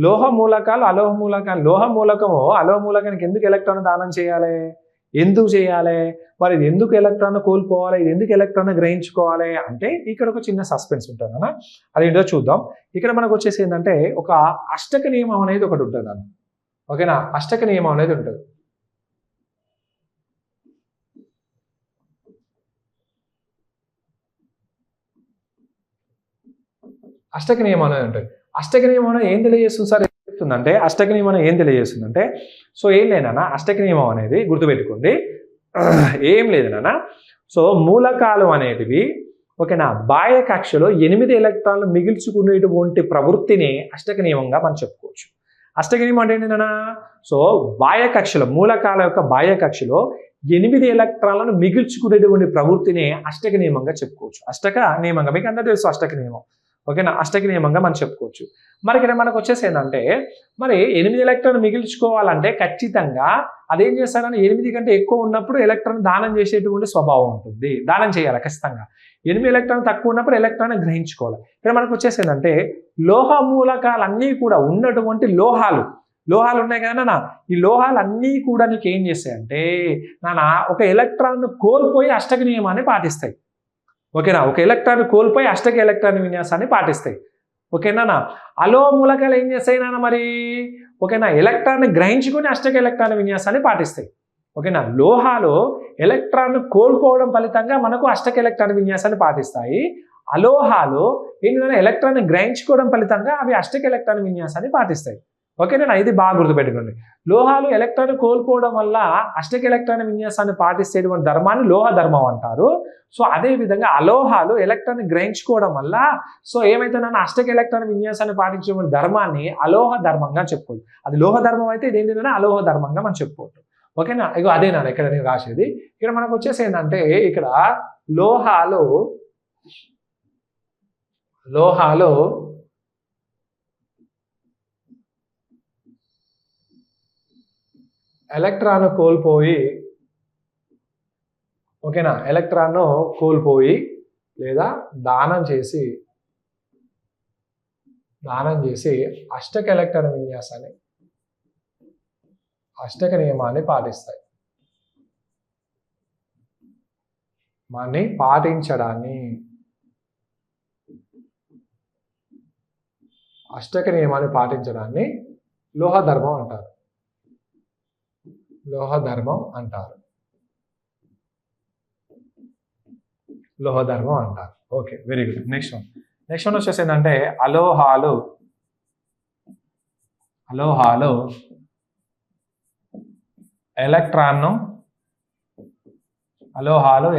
[SPEAKER 1] లోహ మూలకాలు అలోహ మూలకాలు, లోహ మూలకము అలోహ మూలకానికి ఎందుకు ఎలక్ట్రాన్ దానం చేయాలి, మరి ఇది ఎందుకు ఎలక్ట్రాన్ కోల్పోవాలి, ఇది ఎందుకు ఎలక్ట్రాన్ గ్రహించుకోవాలి అంటే ఇక్కడ ఒక చిన్న సస్పెన్స్ ఉంటుంది అన్న, అదేంటో చూద్దాం. ఇక్కడ మనకు వచ్చేసి ఏంటంటే ఒక అష్టక నియమం అనేది ఒకటి ఉంటుంది అన్న. ఓకేనా, అష్టక నియమం అనేది ఉంటుంది. అష్టక నియమం అనేది ఉంటుంది. అష్టక నియమం ఏం తెలియజేస్తుంది సార్ చెప్తుందంటే, అష్టక నియమం ఏం తెలియజేస్తుందంటే, సో ఏం లేదన్నా అష్టక నియమం అనేది గుర్తుపెట్టుకోండి, ఏం లేదు నాన్న. సో మూలకాలు అనేటివి ఓకేనా బాహ్య కక్షలో 8 ఎలక్ట్రాన్లు మిగిల్చుకునేటువంటి ప్రవృత్తిని అష్టక నియమంగా మనం చెప్పుకోవచ్చు. అష్టక నియమం అంటే ఏంటి నాన్న? సో బాహ్య కక్షలో మూలకాల యొక్క బాహ్య కక్షలో 8 ఎలక్ట్రాన్లను మిగిల్చుకునేటువంటి ప్రవృత్తిని అష్టక నియమంగా చెప్పుకోవచ్చు. అష్టక నియమంగా మీకు అందరూ తెలుసు అష్టక నియమం, ఓకేనా? అష్టక నియమంగా మనం చెప్పుకోవచ్చు. మరి ఇక్కడ మనకు వచ్చేసి ఏంటంటే, మరి 8 ఎలక్ట్రాన్ మిగిల్చుకోవాలంటే ఖచ్చితంగా అదేం చేస్తారని 8 కంటే ఎక్కువ ఉన్నప్పుడు ఎలక్ట్రాన్ దానం చేసేటువంటి స్వభావం ఉంటుంది. దానం చేయాలి ఖచ్చితంగా. 8 ఎలక్ట్రాన్ తక్కువ ఉన్నప్పుడు ఎలక్ట్రాన్ గ్రహించుకోవాలి. ఇక్కడ మనకు వచ్చేసి ఏంటంటే, లోహ మూలకాలన్నీ కూడా ఉన్నటువంటి లోహాలు ఉన్నాయి కదా నాన్న, ఈ లోహాలన్నీ కూడా నీకు ఏం చేస్తాయంటే నాన్న ఒక ఎలక్ట్రాన్ కోల్పోయి అష్టక నియమాన్ని పాటిస్తాయి. ఓకేనా? ఒక ఎలక్ట్రాన్ కోల్పోయి అష్టక ఎలక్ట్రాన్ విన్యాసాన్ని పాటిస్తాయి. ఓకేనా? అలోహ మూలకాలు ఏం చేస్తాయి నాన్న మరి? ఓకేనా? ఎలక్ట్రాన్ గ్రహించుకొని అష్టక ఎలక్ట్రాన్ విన్యాసాన్ని పాటిస్తాయి. ఓకేనా? లోహాలు ఎలక్ట్రాన్ కోల్పోవడం ఫలితంగా మనకు అష్టక ఎలక్ట్రాన్ విన్యాసాన్ని పాటిస్తాయి. అలోహాలు ఏంటంటే ఎలక్ట్రాన్ గ్రహించుకోవడం ఫలితంగా అవి అష్టక ఎలక్ట్రాన్ విన్యాసాన్ని పాటిస్తాయి. ఓకేనా? ఇది బాగా గుర్తుపెట్టుకోండి. లోహాలు ఎలక్ట్రాన్ కోల్పోవడం వల్ల అష్టక ఎలక్ట్రాన్ విన్యాసాన్ని పాటిస్తేటువంటి ధర్మాన్ని లోహ ధర్మం అంటారు. సో అదే విధంగా అలోహాలు ఎలక్ట్రాన్ గ్రహించుకోవడం వల్ల సో ఏమైతుందన్న అష్టక ఎలక్ట్రాన్ విన్యాసాన్ని పాటించేటువంటి ధర్మాన్ని అలోహ ధర్మంగా చెప్పుకోవచ్చు. అది లోహ ధర్మం అయితే ఇదేంటంటే అలోహ ధర్మంగా మనం చెప్పుకోవచ్చు. ఓకేనా? ఇగో అదేనా ఇక్కడ నేను రాసేది. ఇక్కడ మనకు వచ్చేసి ఏంటంటే ఇక్కడ లోహాలు ఎలక్ట్రాన్ కోల్పోయి, ఓకేనా, ఎలక్ట్రాన్ కోల్పోయి లేదా దానం చేసి అష్టక ఎలక్ట్రాన్ విన్యాసాన్ని అష్టక నియమాన్ని పాటిస్తాయి. మాన్ని పాటించడాన్ని అష్టక నియమాన్ని పాటించడాన్ని లోహ ధర్మం అంటారు. లోహ ధర్మం అంటారు. Okay, very good. Next one వచ్చేసి ఏంటంటే అలోహాలు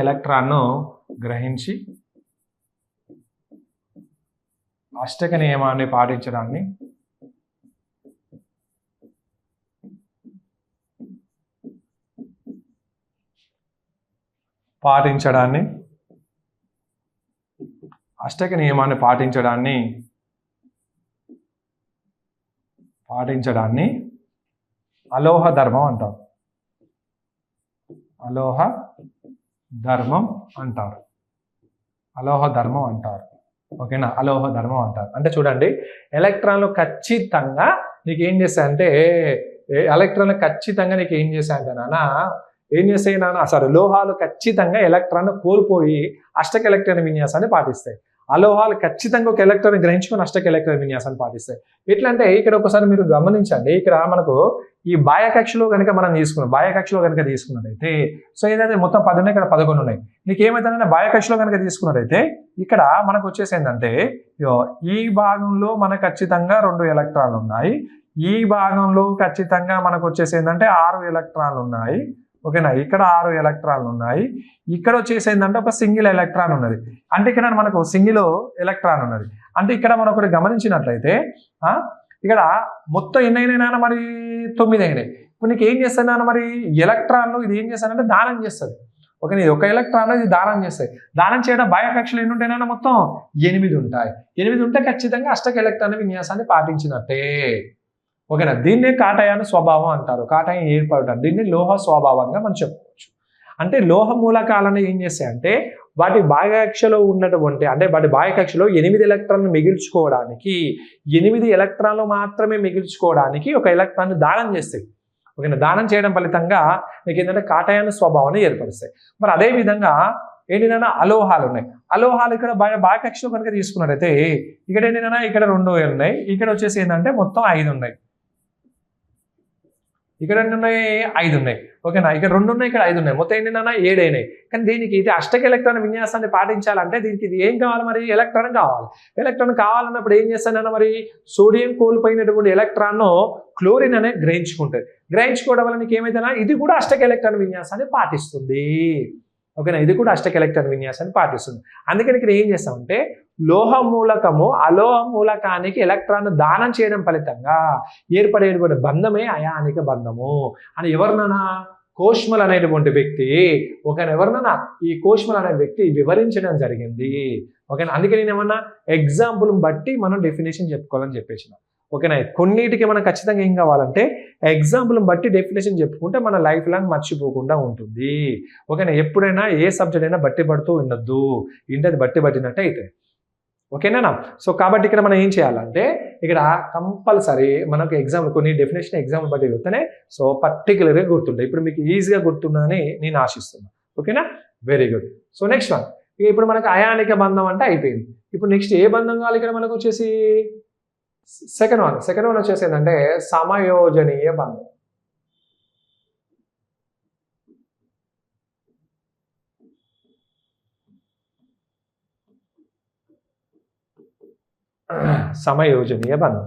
[SPEAKER 1] ఎలక్ట్రాన్ను గ్రహించి అష్టక నియమాన్ని పాటించడాన్ని అష్టక నియమాన్ని పాటించడాన్ని అలోహ ధర్మం అంటారు. అలోహ ధర్మం అంటారు. ఓకేనా? అలోహ ధర్మం అంటారు. అంటే చూడండి, ఎలక్ట్రాన్లు ఖచ్చితంగా నీకు ఏం చేస్తాయంటే లోహాలు ఖచ్చితంగా ఎలక్ట్రాన్ కోల్పోయి అష్టక ఎలక్ట్రాన్ విన్యాసాన్ని పాటిస్తాయి. అలోహాలు ఖచ్చితంగా ఒక ఎలక్ట్రాన్ గ్రహించుకొని అష్టక ఎలక్ట్రాన్ విన్యాసాన్ని పాటిస్తాయి. ఎట్లా అంటే ఇక్కడ ఒకసారి మీరు గమనించండి, ఇక్కడ మనకు ఈ బాహ్య కక్షలో కనుక మనం తీసుకున్నట్టయితే సో ఏదైతే మొత్తం 10 ఉన్నాయి, ఇక్కడ 11 ఉన్నాయి. నీకు ఏమైతుందంటే బాహ్య కక్షలో కనుక తీసుకున్నట్టయితే ఇక్కడ మనకు వచ్చేసి ఏంటంటే ఈ భాగంలో మనకు ఖచ్చితంగా 2 ఎలక్ట్రాన్లు ఉన్నాయి. ఈ భాగంలో ఖచ్చితంగా మనకు వచ్చేసి ఏంటంటే 6 ఎలక్ట్రాన్లు ఉన్నాయి. ఓకేనా? ఇక్కడ 6 ఎలక్ట్రాన్లు ఉన్నాయి. ఇక్కడ వచ్చేసి ఏంటంటే ఒక సింగిల్ ఎలక్ట్రాన్ ఉన్నది. అంటే ఇక్కడ మనకు సింగిల్ ఎలక్ట్రాన్ ఉన్నది. అంటే ఇక్కడ మనం ఒకటి గమనించినట్లయితే ఇక్కడ మొత్తం ఎన్ని అయినాయి నాన్న మరి? 9 అయినాయి. ఇప్పుడు నీకు ఏం చేస్తాను మరి ఎలక్ట్రాన్లు ఇది ఏం చేస్తానంటే దానం చేస్తుంది. ఓకే, ఇది ఒక ఎలక్ట్రాన్ ఇది దానం చేస్తాయి. దానం చేయడం బాహ్య కక్షలు ఎన్ని ఉంటాయినా మొత్తం 8 ఉంటాయి. 8 ఉంటే ఖచ్చితంగా అష్టక ఎలక్ట్రాన్ విన్యాసాన్ని పాటించినట్టే. ఓకేనా? దీన్నే కాటయాన స్వభావం అంటారు. కాటయం ఏర్పడతారు. దీన్ని లోహ స్వభావంగా మనం చెప్పుకోవచ్చు. అంటే లోహ మూలకాలను ఏం చేస్తాయంటే వాటి బాహ్యకక్షలో ఉన్నటువంటి వాటి బాహ్యకక్షలో 8 ఎలక్ట్రాన్లు మిగిల్చుకోవడానికి 8 ఎలక్ట్రాన్లు మాత్రమే మిగిల్చుకోవడానికి ఒక ఎలక్ట్రాన్ దానం చేస్తాయి. ఓకేనా? దానం చేయడం ఫలితంగా మీకు ఏంటంటే కాటయాన స్వభావాన్ని ఏర్పరుస్తాయి. మరి అదే విధంగా ఏంటంటే అలోహాలు ఉన్నాయి. అలోహాలు ఇక్కడ బాహ్యకక్షలో కనుక తీసుకున్నట్టయితే ఇక్కడ ఏంటంటే ఇక్కడ 2 ఉన్నాయి. ఇక్కడ వచ్చేసి ఏంటంటే మొత్తం 5 ఉన్నాయి. ఇక్కడ ఎన్ని ఉన్నాయి 5 ఉన్నాయి ఓకేనా ఇక్కడ 2 ఉన్నాయి ఇక్కడ 5 ఉన్నాయి మొత్తం ఎన్ని అన్నా 7 అయినాయి కానీ దీనికి ఇది అష్టక ఎలక్ట్రాన్ విన్యాసాన్ని పాటించాలంటే దీనికి ఇది ఏం కావాలి మరి ఎలక్ట్రాన్ కావాలి ఎలక్ట్రాన్ కావాలన్నప్పుడు ఏం చేస్తానన్నా మరి సోడియం కోల్పోయినటువంటి ఎలక్ట్రాన్ క్లోరిన్ అనేది గ్రహించుకోవడం వల్ల నీకు ఏమైతేనా ఇది కూడా అష్టక ఎలక్ట్రాన్ విన్యాసాన్ని పాటిస్తుంది ఓకేనా ఇది కూడా అష్టక ఎలక్ట్రాన్ విన్యాసాన్ని పాటిస్తుంది అందుకని ఇక్కడ ఏం చేస్తామంటే లోహ మూలకము అలోహ మూలకానికి ఎలక్ట్రాన్ దానం చేయడం ఫలితంగా ఏర్పడేటువంటి బంధమే అయానిక బంధము అని ఎవరినైనా కోష్మల్ అనేటువంటి వ్యక్తి ఓకేనా ఎవరినైనా ఈ కోష్మల్ అనే వ్యక్తి వివరించడం జరిగింది ఓకేనా అందుకని నేను ఏమన్నా ఎగ్జాంపుల్ బట్టి మనం డెఫినేషన్ చెప్పుకోవాలని చెప్పేసిన ఓకేనా కొన్నిటికి మనం ఖచ్చితంగా ఏం కావాలంటే ఎగ్జాంపుల్ బట్టి డెఫినేషన్ చెప్పుకుంటే మన లైఫ్ లాంగ్ మర్చిపోకుండా ఉంటుంది ఓకేనా ఎప్పుడైనా ఏ సబ్జెక్ట్ అయినా బట్టి పడుతూ ఉండొద్దు ఇంటది బట్టి పట్టినట్టు అయితే ఓకేనా సో కాబట్టి ఇక్కడ మనం ఏం చేయాలంటే ఇక్కడ కంపల్సరీ మనకు ఎగ్జాంపుల్ కొన్ని డెఫినేషన్ ఎగ్జాంపుల్ బట్టి చెప్తేనే సో పర్టికులర్గా గుర్తుంటాయి ఇప్పుడు మీకు ఈజీగా గుర్తుందని నేను ఆశిస్తున్నాను ఓకేనా very good so next one ఇప్పుడు మనకు అయానిక బంధం అంటే అయిపోయింది ఇప్పుడు నెక్స్ట్ ఏ బంధం కావాలి ఇక్కడ మనకు వచ్చేసి సెకండ్ వన్ వచ్చేసి ఏంటంటే సమయోజనీయ బంధం సమయోజనీయ బంధం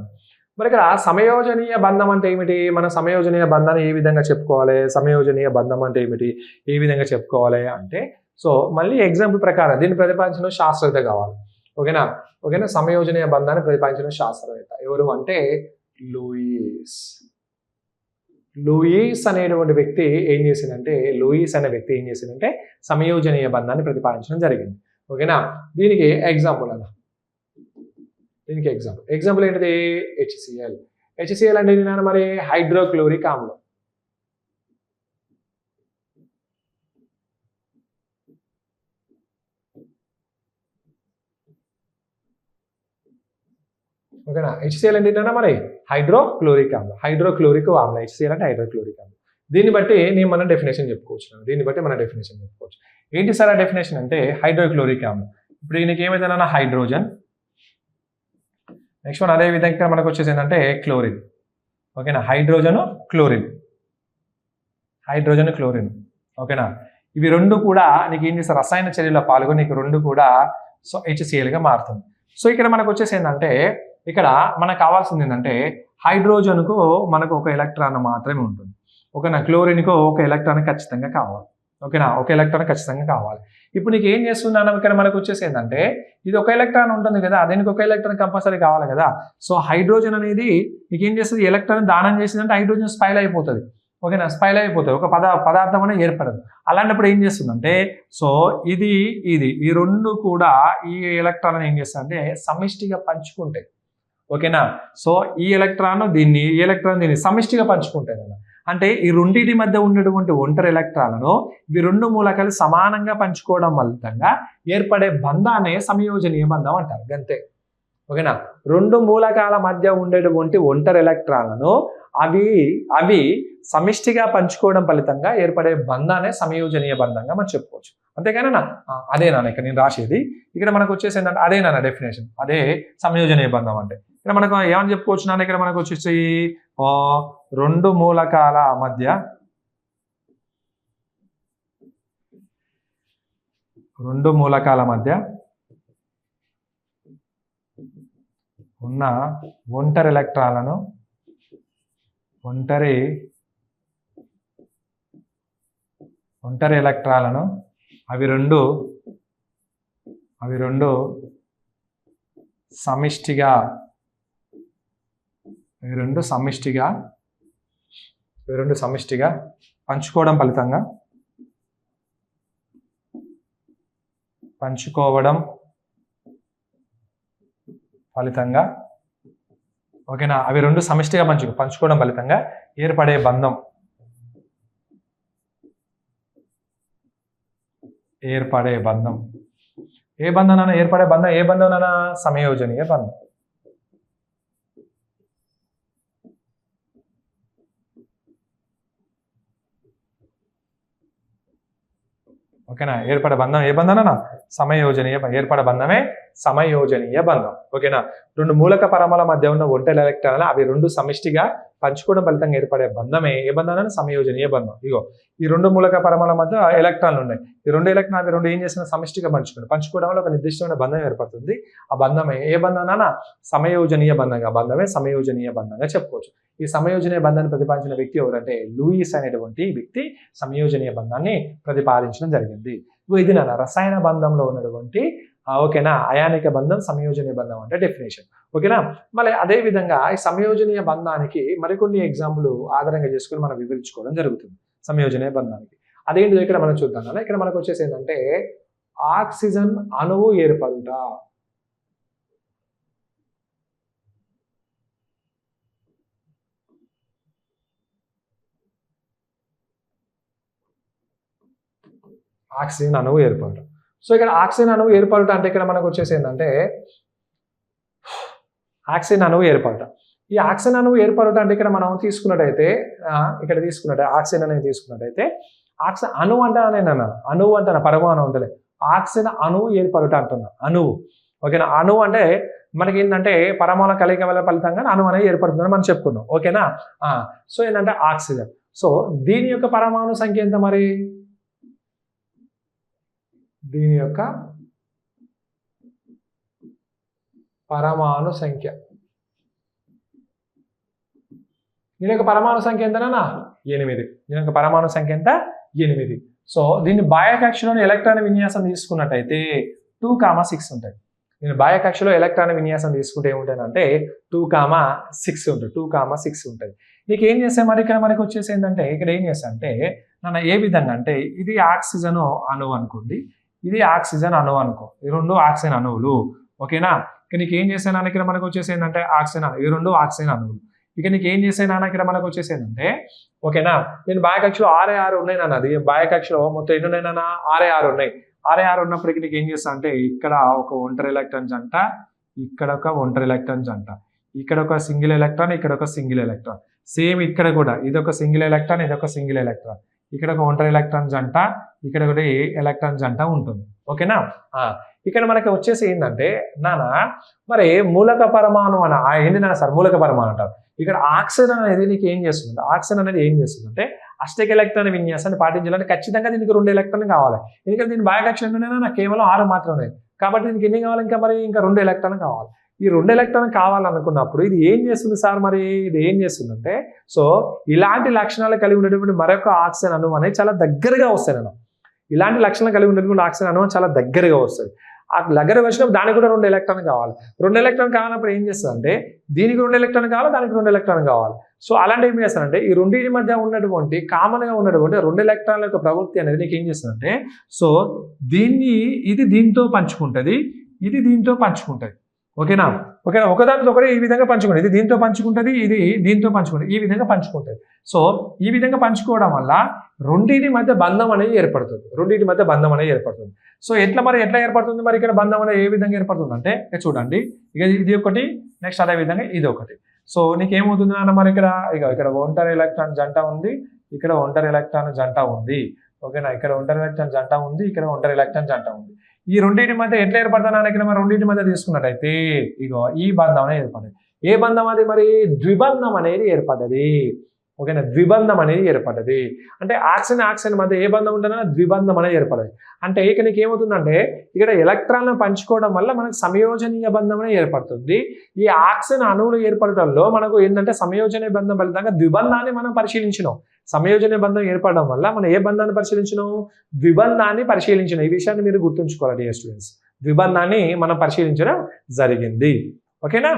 [SPEAKER 1] మరి ఇక్కడ సమయోజనీయ బంధం అంటే ఏమిటి మన సమయోజనీయ బంధాన్ని ఏ విధంగా చెప్పుకోవాలి సమయోజనీయ బంధం అంటే ఏమిటి ఏ విధంగా చెప్పుకోవాలి అంటే సో మళ్ళీ ఎగ్జాంపుల్ ప్రకారం దీన్ని ప్రతిపాదించిన శాస్త్రవేత్త కావాలి ఓకేనా సమయోజనీయ బంధాన్ని ప్రతిపాదించిన శాస్త్రవేత్త ఎవరు అంటే లూయిస్ అనేటువంటి వ్యక్తి ఏం చేసిందంటే లూయిస్ అనే వ్యక్తి ఏం చేసిందంటే సమయోజనీయ బంధాన్ని ప్రతిపాదించడం జరిగింది ఓకేనా దీనికి ఎగ్జాంపుల్ ఎగ్జాంపుల్ ఏంటిది హెచ్సిఎల్ అంటే ఏంటంటే మరి హైడ్రోక్లోరిక్ ఆమ్లం ఓకేనా హెచ్సిఎల్ అంటే ఏంటన్నా మరి హైడ్రోక్లోరిక్ ఆమ్లం హెచ్సిఎల్ అంటే హైడ్రోక్లోరిక్ ఆమ్లం దీన్ని బట్టి మనం డెఫినేషన్ చెప్పుకోవచ్చు ఏంటి సార్ ఆ డెఫినేషన్ అంటే హైడ్రోక్లోరిక్ ఆమ్లం ఇప్పుడు దీనికి ఏమైందన్నా హైడ్రోజన్ నెక్స్ట్ వన్ అదే విధంగా మనకు వచ్చేసి ఏంటంటే క్లోరిన్ ఓకేనా హైడ్రోజన్ క్లోరిన్ ఓకేనా ఇవి రెండు కూడా నీకు ఏం చేస్తారు రసాయన చర్యలో పాల్గొని నీకు రెండు కూడా సో హెచ్సిఎల్గా మారుతుంది సో ఇక్కడ మనకు వచ్చేసి ఏంటంటే ఇక్కడ మనకు కావాల్సింది ఏంటంటే హైడ్రోజన్కు మనకు ఒక ఎలక్ట్రాన్ మాత్రమే ఉంటుంది ఓకేనా క్లోరిన్కు ఒక ఎలక్ట్రాన్ ఖచ్చితంగా కావాలి ఓకేనా ఒక ఎలక్ట్రాన్ ఖచ్చితంగా కావాలి ఇప్పుడు నీకు ఏం చేస్తున్నాను ఇక్కడ మనకు వచ్చేసి ఏంటంటే ఇది ఒక ఎలక్ట్రాన్ ఉంటుంది కదా దీనికి ఒక ఎలక్ట్రాన్ కంపల్సరీ కావాలి కదా సో హైడ్రోజన్ అనేది నీకు ఏం చేస్తుంది ఎలక్ట్రాన్ దానం చేసిందంటే హైడ్రోజన్ స్పైల్ అయిపోతుంది ఓకేనా స్పైల్ అయిపోతుంది ఒక పదార్థం అనేది ఏర్పడదు అలాంటప్పుడు ఏం చేస్తుందంటే సో ఇది ఈ రెండు కూడా ఈ ఎలక్ట్రాన్ ఏం చేస్తుందంటే సమిష్టిగా పంచుకుంటాయి ఓకేనా సో ఈ ఎలక్ట్రాన్ దీన్ని సమిష్టిగా పంచుకుంటాయి కదా అంటే ఈ రెండింటి మధ్య ఉన్నటువంటి ఒంటరి ఎలక్ట్రాన్లను ఇవి రెండు మూలకాలు సమానంగా పంచుకోవడం ఫలితంగా ఏర్పడే బంధాన్ని సమయోజనీయ బంధం అంటారు గంతే ఓకేనా రెండు మూలకాల మధ్య ఉండేటువంటి ఒంటరి ఎలక్ట్రాన్లను అవి సమిష్టిగా పంచుకోవడం ఫలితంగా ఏర్పడే బంధాన్ని సమయోజనీయ బంధంగా మనం చెప్పుకోవచ్చు అంతేగానా అదేనా ఇక్కడ నేను రాసేది ఇక్కడ మనకు వచ్చేసి ఏంటంటే అదేనా డెఫినేషన్ అదే సమయోజనీయ బంధం అంటే ఇక్కడ మనకు ఏమని చెప్పుకోవచ్చు నాన్న ఇక్కడ మనకు వచ్చేసి రెండు మూలకాల మధ్య ఉన్న ఒంటరి ఎలక్ట్రాన్లను అవి రెండు సమిష్టిగా పంచుకోవడం ఫలితంగా ఓకేనా అవి రెండు సమిష్టిగా పంచుకోవడం ఫలితంగా ఏర్పడే బంధం ఏ బంధం ఏర్పడే బంధం ఏ బంధం సమయోజనీయ బంధం ఓకేనా ఏర్పడే బంధం ఏ బంధం ఏర్పడే బంధమే సమయోజనీయ బంధం ఓకేనా రెండు మూలక పరమాల మధ్య ఉన్న ఒంటరి ఎలక్ట్రాన్లు అవి రెండు సమిష్టిగా పంచుకోవడం ఫలితంగా ఏర్పడే బంధమే ఏ బంధం? సమయోజనీయ బంధం. ఇగో ఈ రెండు మూలక పరమాణుల మధ్య ఎలక్ట్రాన్లు ఉన్నాయి. ఈ రెండు ఎలక్ట్రాన్లు రెండు ఏం చేసిన సమిష్టిగా పంచుకోవడం వల్ల ఒక నిర్దిష్టమైన బంధం ఏర్పడుతుంది. ఆ బంధమే ఏ బంధం? సమయోజనీయ బంధంగా. బంధమే సమయోజనీయ బంధంగా చెప్పుకోవచ్చు. ఈ సమయోజనీయ బంధాన్ని ప్రతిపాదించిన వ్యక్తి ఎవరంటే లూయిస్ అనేటువంటి వ్యక్తి సమయోజనీయ బంధాన్ని ప్రతిపాదించడం జరిగింది. ఇది రసాయన బంధంలో ఉన్నటువంటి ఓకేనా అయానిక బంధం, సమయోజనీయ బంధం అంటే డెఫినేషన్. ఓకేనా. మళ్ళీ అదే విధంగా ఈ సమయోజనీయ బంధానికి మరికొన్ని ఎగ్జాంపుల్ ఆధారంగా చేసుకుని మనం వివరించుకోవడం జరుగుతుంది సమయోజనీయ బంధానికి. అదేంటిదో ఇక్కడ మనం చూద్దాం కదా. ఇక్కడ మనకు వచ్చేసి ఏంటంటే ఆక్సిజన్ అణువు ఏర్పడుట. ఆక్సిజన్ అణువు ఏర్పడుట. సో ఇక్కడ ఆక్సిజన్ అణువు ఏర్పడుట అంటే ఇక్కడ మనకు వచ్చేసి ఏంటంటే ఆక్సిజన్ అణువు ఏర్పడుట. ఈ ఆక్సిజన్ అణువు ఏర్పడుట అంటే ఇక్కడ మనం తీసుకున్నట్టయితే ఆక్సిజన్ అనేది తీసుకున్నట్టయితే ఆక్సిజన్ అణువు అంటాను పరమాణు ఉంటలే. ఆక్సిజన్ అణువు ఏర్పడుట అంటున్నా. అణువు ఓకేనా. అణువు అంటే మనకి ఏంటంటే పరమాణు కలయిక వల్ల ఫలితంగా అణువు అనేది ఏర్పడుతుందని మనం చెప్పుకున్నాం. ఓకేనా. సో ఏంటంటే ఆక్సిజన్. సో దీని యొక్క పరమాణు సంఖ్య ఎంత మరి? దీని యొక్క పరమాణు సంఖ్య పరమాణు సంఖ్య ఎంతనా? 8. దీని యొక్క పరమాణు సంఖ్య ఎంత? 8. సో దీన్ని బాహ్య కక్షలోని ఎలక్ట్రాన్ విన్యాసం తీసుకున్నట్టయితే 2,6 ఉంటాయి. నేను బాహ్య కక్షలో ఎలక్ట్రాన్ విన్యాసం తీసుకుంటే ఏముంటుందంటే 2,6 ఉంటుంది. 2,6 ఉంటుంది. నీకు ఏం చేస్తే మరి ఇక్కడ మనకి వచ్చేసి ఏంటంటే ఇక్కడ ఏం చేస్తా అంటే నన్ను ఏ విధంగా అంటే ఇది ఆక్సిజన్ అణువు అనుకోండి, ఇది ఆక్సిజన్ అణువు అనుకో. ఈ రెండు ఆక్సిజన్ అణువులు. ఓకేనా. ఇక నీకు ఏం చేసాను ఇక్కడ మనకు వచ్చేసి ఏంటంటే ఆక్సిజన్ ఈ రెండు ఆక్సిజన్ అణువులు. ఇక నీకు ఏం చేసాను ఇక్కడ మనకు వచ్చేసి ఏంటంటే ఓకేనా నేను బాహ్య కక్షలో 6 ఉన్నాయి నాన్న. అది బాహ్య కక్షలో మొత్తం ఎన్ని ఉన్నాయి నాన్న? 6 ఉన్నాయి. 6 ఉన్నప్పటికీ నీకు ఏం చేస్తా అంటే ఇక్కడ ఒక ఒంటరి ఎలక్ట్రాన్ జంట, ఇక్కడ ఒక ఒంటరి ఎలక్ట్రాన్ జంట, ఇక్కడ ఒక సింగిల్ ఎలక్ట్రాన్, ఇక్కడ ఒక సింగిల్ ఎలక్ట్రాన్. సేమ్ ఇక్కడ కూడా ఇదొక సింగిల్ ఎలక్ట్రాన్, ఇదొక సింగిల్ ఎలక్ట్రాన్, ఇక్కడ ఒక ఒంటరి ఎలక్ట్రాన్ జంట, ఇక్కడ ఒకటి ఎలక్ట్రాన్ జంట ఉంటుంది. ఓకేనా. ఇక్కడ మనకి వచ్చేసి ఏంటంటే నాన్న మరి మూలక పరమాణు ఏంటి నాన్న సార్ మూలక పరమాణు అంటారు. ఇక్కడ ఆక్సిజన్ అనేది నీకు ఏం చేస్తుంది? ఆక్సిజన్ అనేది ఏం చేస్తుందంటే అష్టక ఎలక్ట్రాన్ విన్యాసాన్ని పాటించాలంటే ఖచ్చితంగా దీనికి 2 ఎలక్ట్రాన్ కావాలి. ఎందుకంటే దీని బాహ్య కక్ష నాకు కేవలం 6 మాత్రమే. కాబట్టి దీనికి ఎన్ని కావాలి? ఇంకా 2 ఎలక్ట్రాన్ కావాలి. ఈ 2 ఎలక్ట్రాన్ కావాలనుకున్నప్పుడు ఇది ఏం చేస్తుంది సార్? మరి ఇది ఏం చేస్తుందంటే సో ఇలాంటి లక్షణాలు కలిగి ఉన్నటువంటి మరొక ఆక్సిజన్ అణువు అనేది చాలా దగ్గరగా వస్తాయి నేను. ఇలాంటి లక్షణాలు కలిగి ఉన్నటువంటి ఆక్సిజన్ అణువు చాలా దగ్గరగా వస్తుంది. ఆ దగ్గర వచ్చినప్పుడు దానికి కూడా 2 ఎలక్ట్రాన్ కావాలి. 2 ఎలక్ట్రాన్ కావాలన్నప్పుడు ఏం చేస్తుందంటే దీనికి 2 ఎలక్ట్రాన్ కావాలి, దానికి 2 ఎలక్ట్రాన్ కావాలి. సో అలాంటి ఏం చేస్తానంటే ఈ రెండింటి మధ్య ఉన్నటువంటి కామన్గా ఉన్నటువంటి 2 ఎలక్ట్రాన్ల యొక్క ప్రవృత్తి అనేది నీకు ఏం చేస్తుందంటే సో ఇది దీంతో పంచుకుంటుంది, ఇది దీంతో పంచుకుంటుంది. ఓకేనా. ఓకేనా. ఒకదానితో ఒకటి ఈ విధంగా పంచుకుంటుంది. ఇది దీంతో పంచుకుంటుంది, ఇది దీంతో పంచుకుంటుంది, ఈ విధంగా పంచుకుంటుంది. సో ఈ విధంగా పంచుకోవడం వల్ల రెండింటి మధ్య బంధం అనేది ఏర్పడుతుంది. సో ఎట్లా ఏర్పడుతుంది మరి ఇక్కడ బంధం అనేది ఏ విధంగా ఏర్పడుతుంది అంటే చూడండి ఇక ఇది ఒకటి, నెక్స్ట్ అదే విధంగా ఇది ఒకటి. సో నీకేమవుతుంది అన్న మరి ఇక్కడ ఒంటరి ఎలక్ట్రాన్ జంట ఉంది, ఇక్కడ ఒంటరి ఎలక్ట్రాన్ జంట ఉంది. ఓకేనా. ఇక్కడ ఒంటరి ఎలక్ట్రాన్ జంట ఉంది, ఇక్కడ ఒంటరి ఎలక్ట్రాన్ జంట ఉంది. ఈ రెండింటి మధ్య ఎట్లా ఏర్పడుతుంది ఇక్కడ మరి రెండింటి మధ్య తీసుకున్నట్టయితే ఈ బంధం అనేది ఏర్పడ్డది. ఏ బంధం అది మరి? ద్విబంధం అనేది ఏర్పడ్డది. ఓకేనా. ద్విబంధం అనేది ఏర్పడ్డది అంటే ఆక్సిజన్ మధ్య ఏ బంధం ఉంటుందన్నా ద్విబంధం అనేది ఏర్పడదు. అంటే ఇక నీకు ఏమవుతుందంటే ఇక్కడ ఎలక్ట్రాన్లను పంచుకోవడం వల్ల మనకు సమయోజనీయ బంధం అనేది ఏర్పడుతుంది. ఈ ఆక్సిజన్ అణువులు ఏర్పడటంలో మనకు ఏంటంటే సమయోజనీయ బంధం ఫలితంగా ద్విబంధాన్ని మనం పరిశీలించినాం. సమయోజనీయ బంధం ఏర్పడడం వల్ల మనం ఏ బంధాన్ని పరిశీలించినాం? ద్విబంధాన్ని పరిశీలించినాం. ఈ విషయాన్ని మీరు గుర్తుంచుకోవాలి డియర్ స్టూడెంట్స్. ద్విబంధాన్ని మనం పరిశీలించడం జరిగింది. ఓకేనా.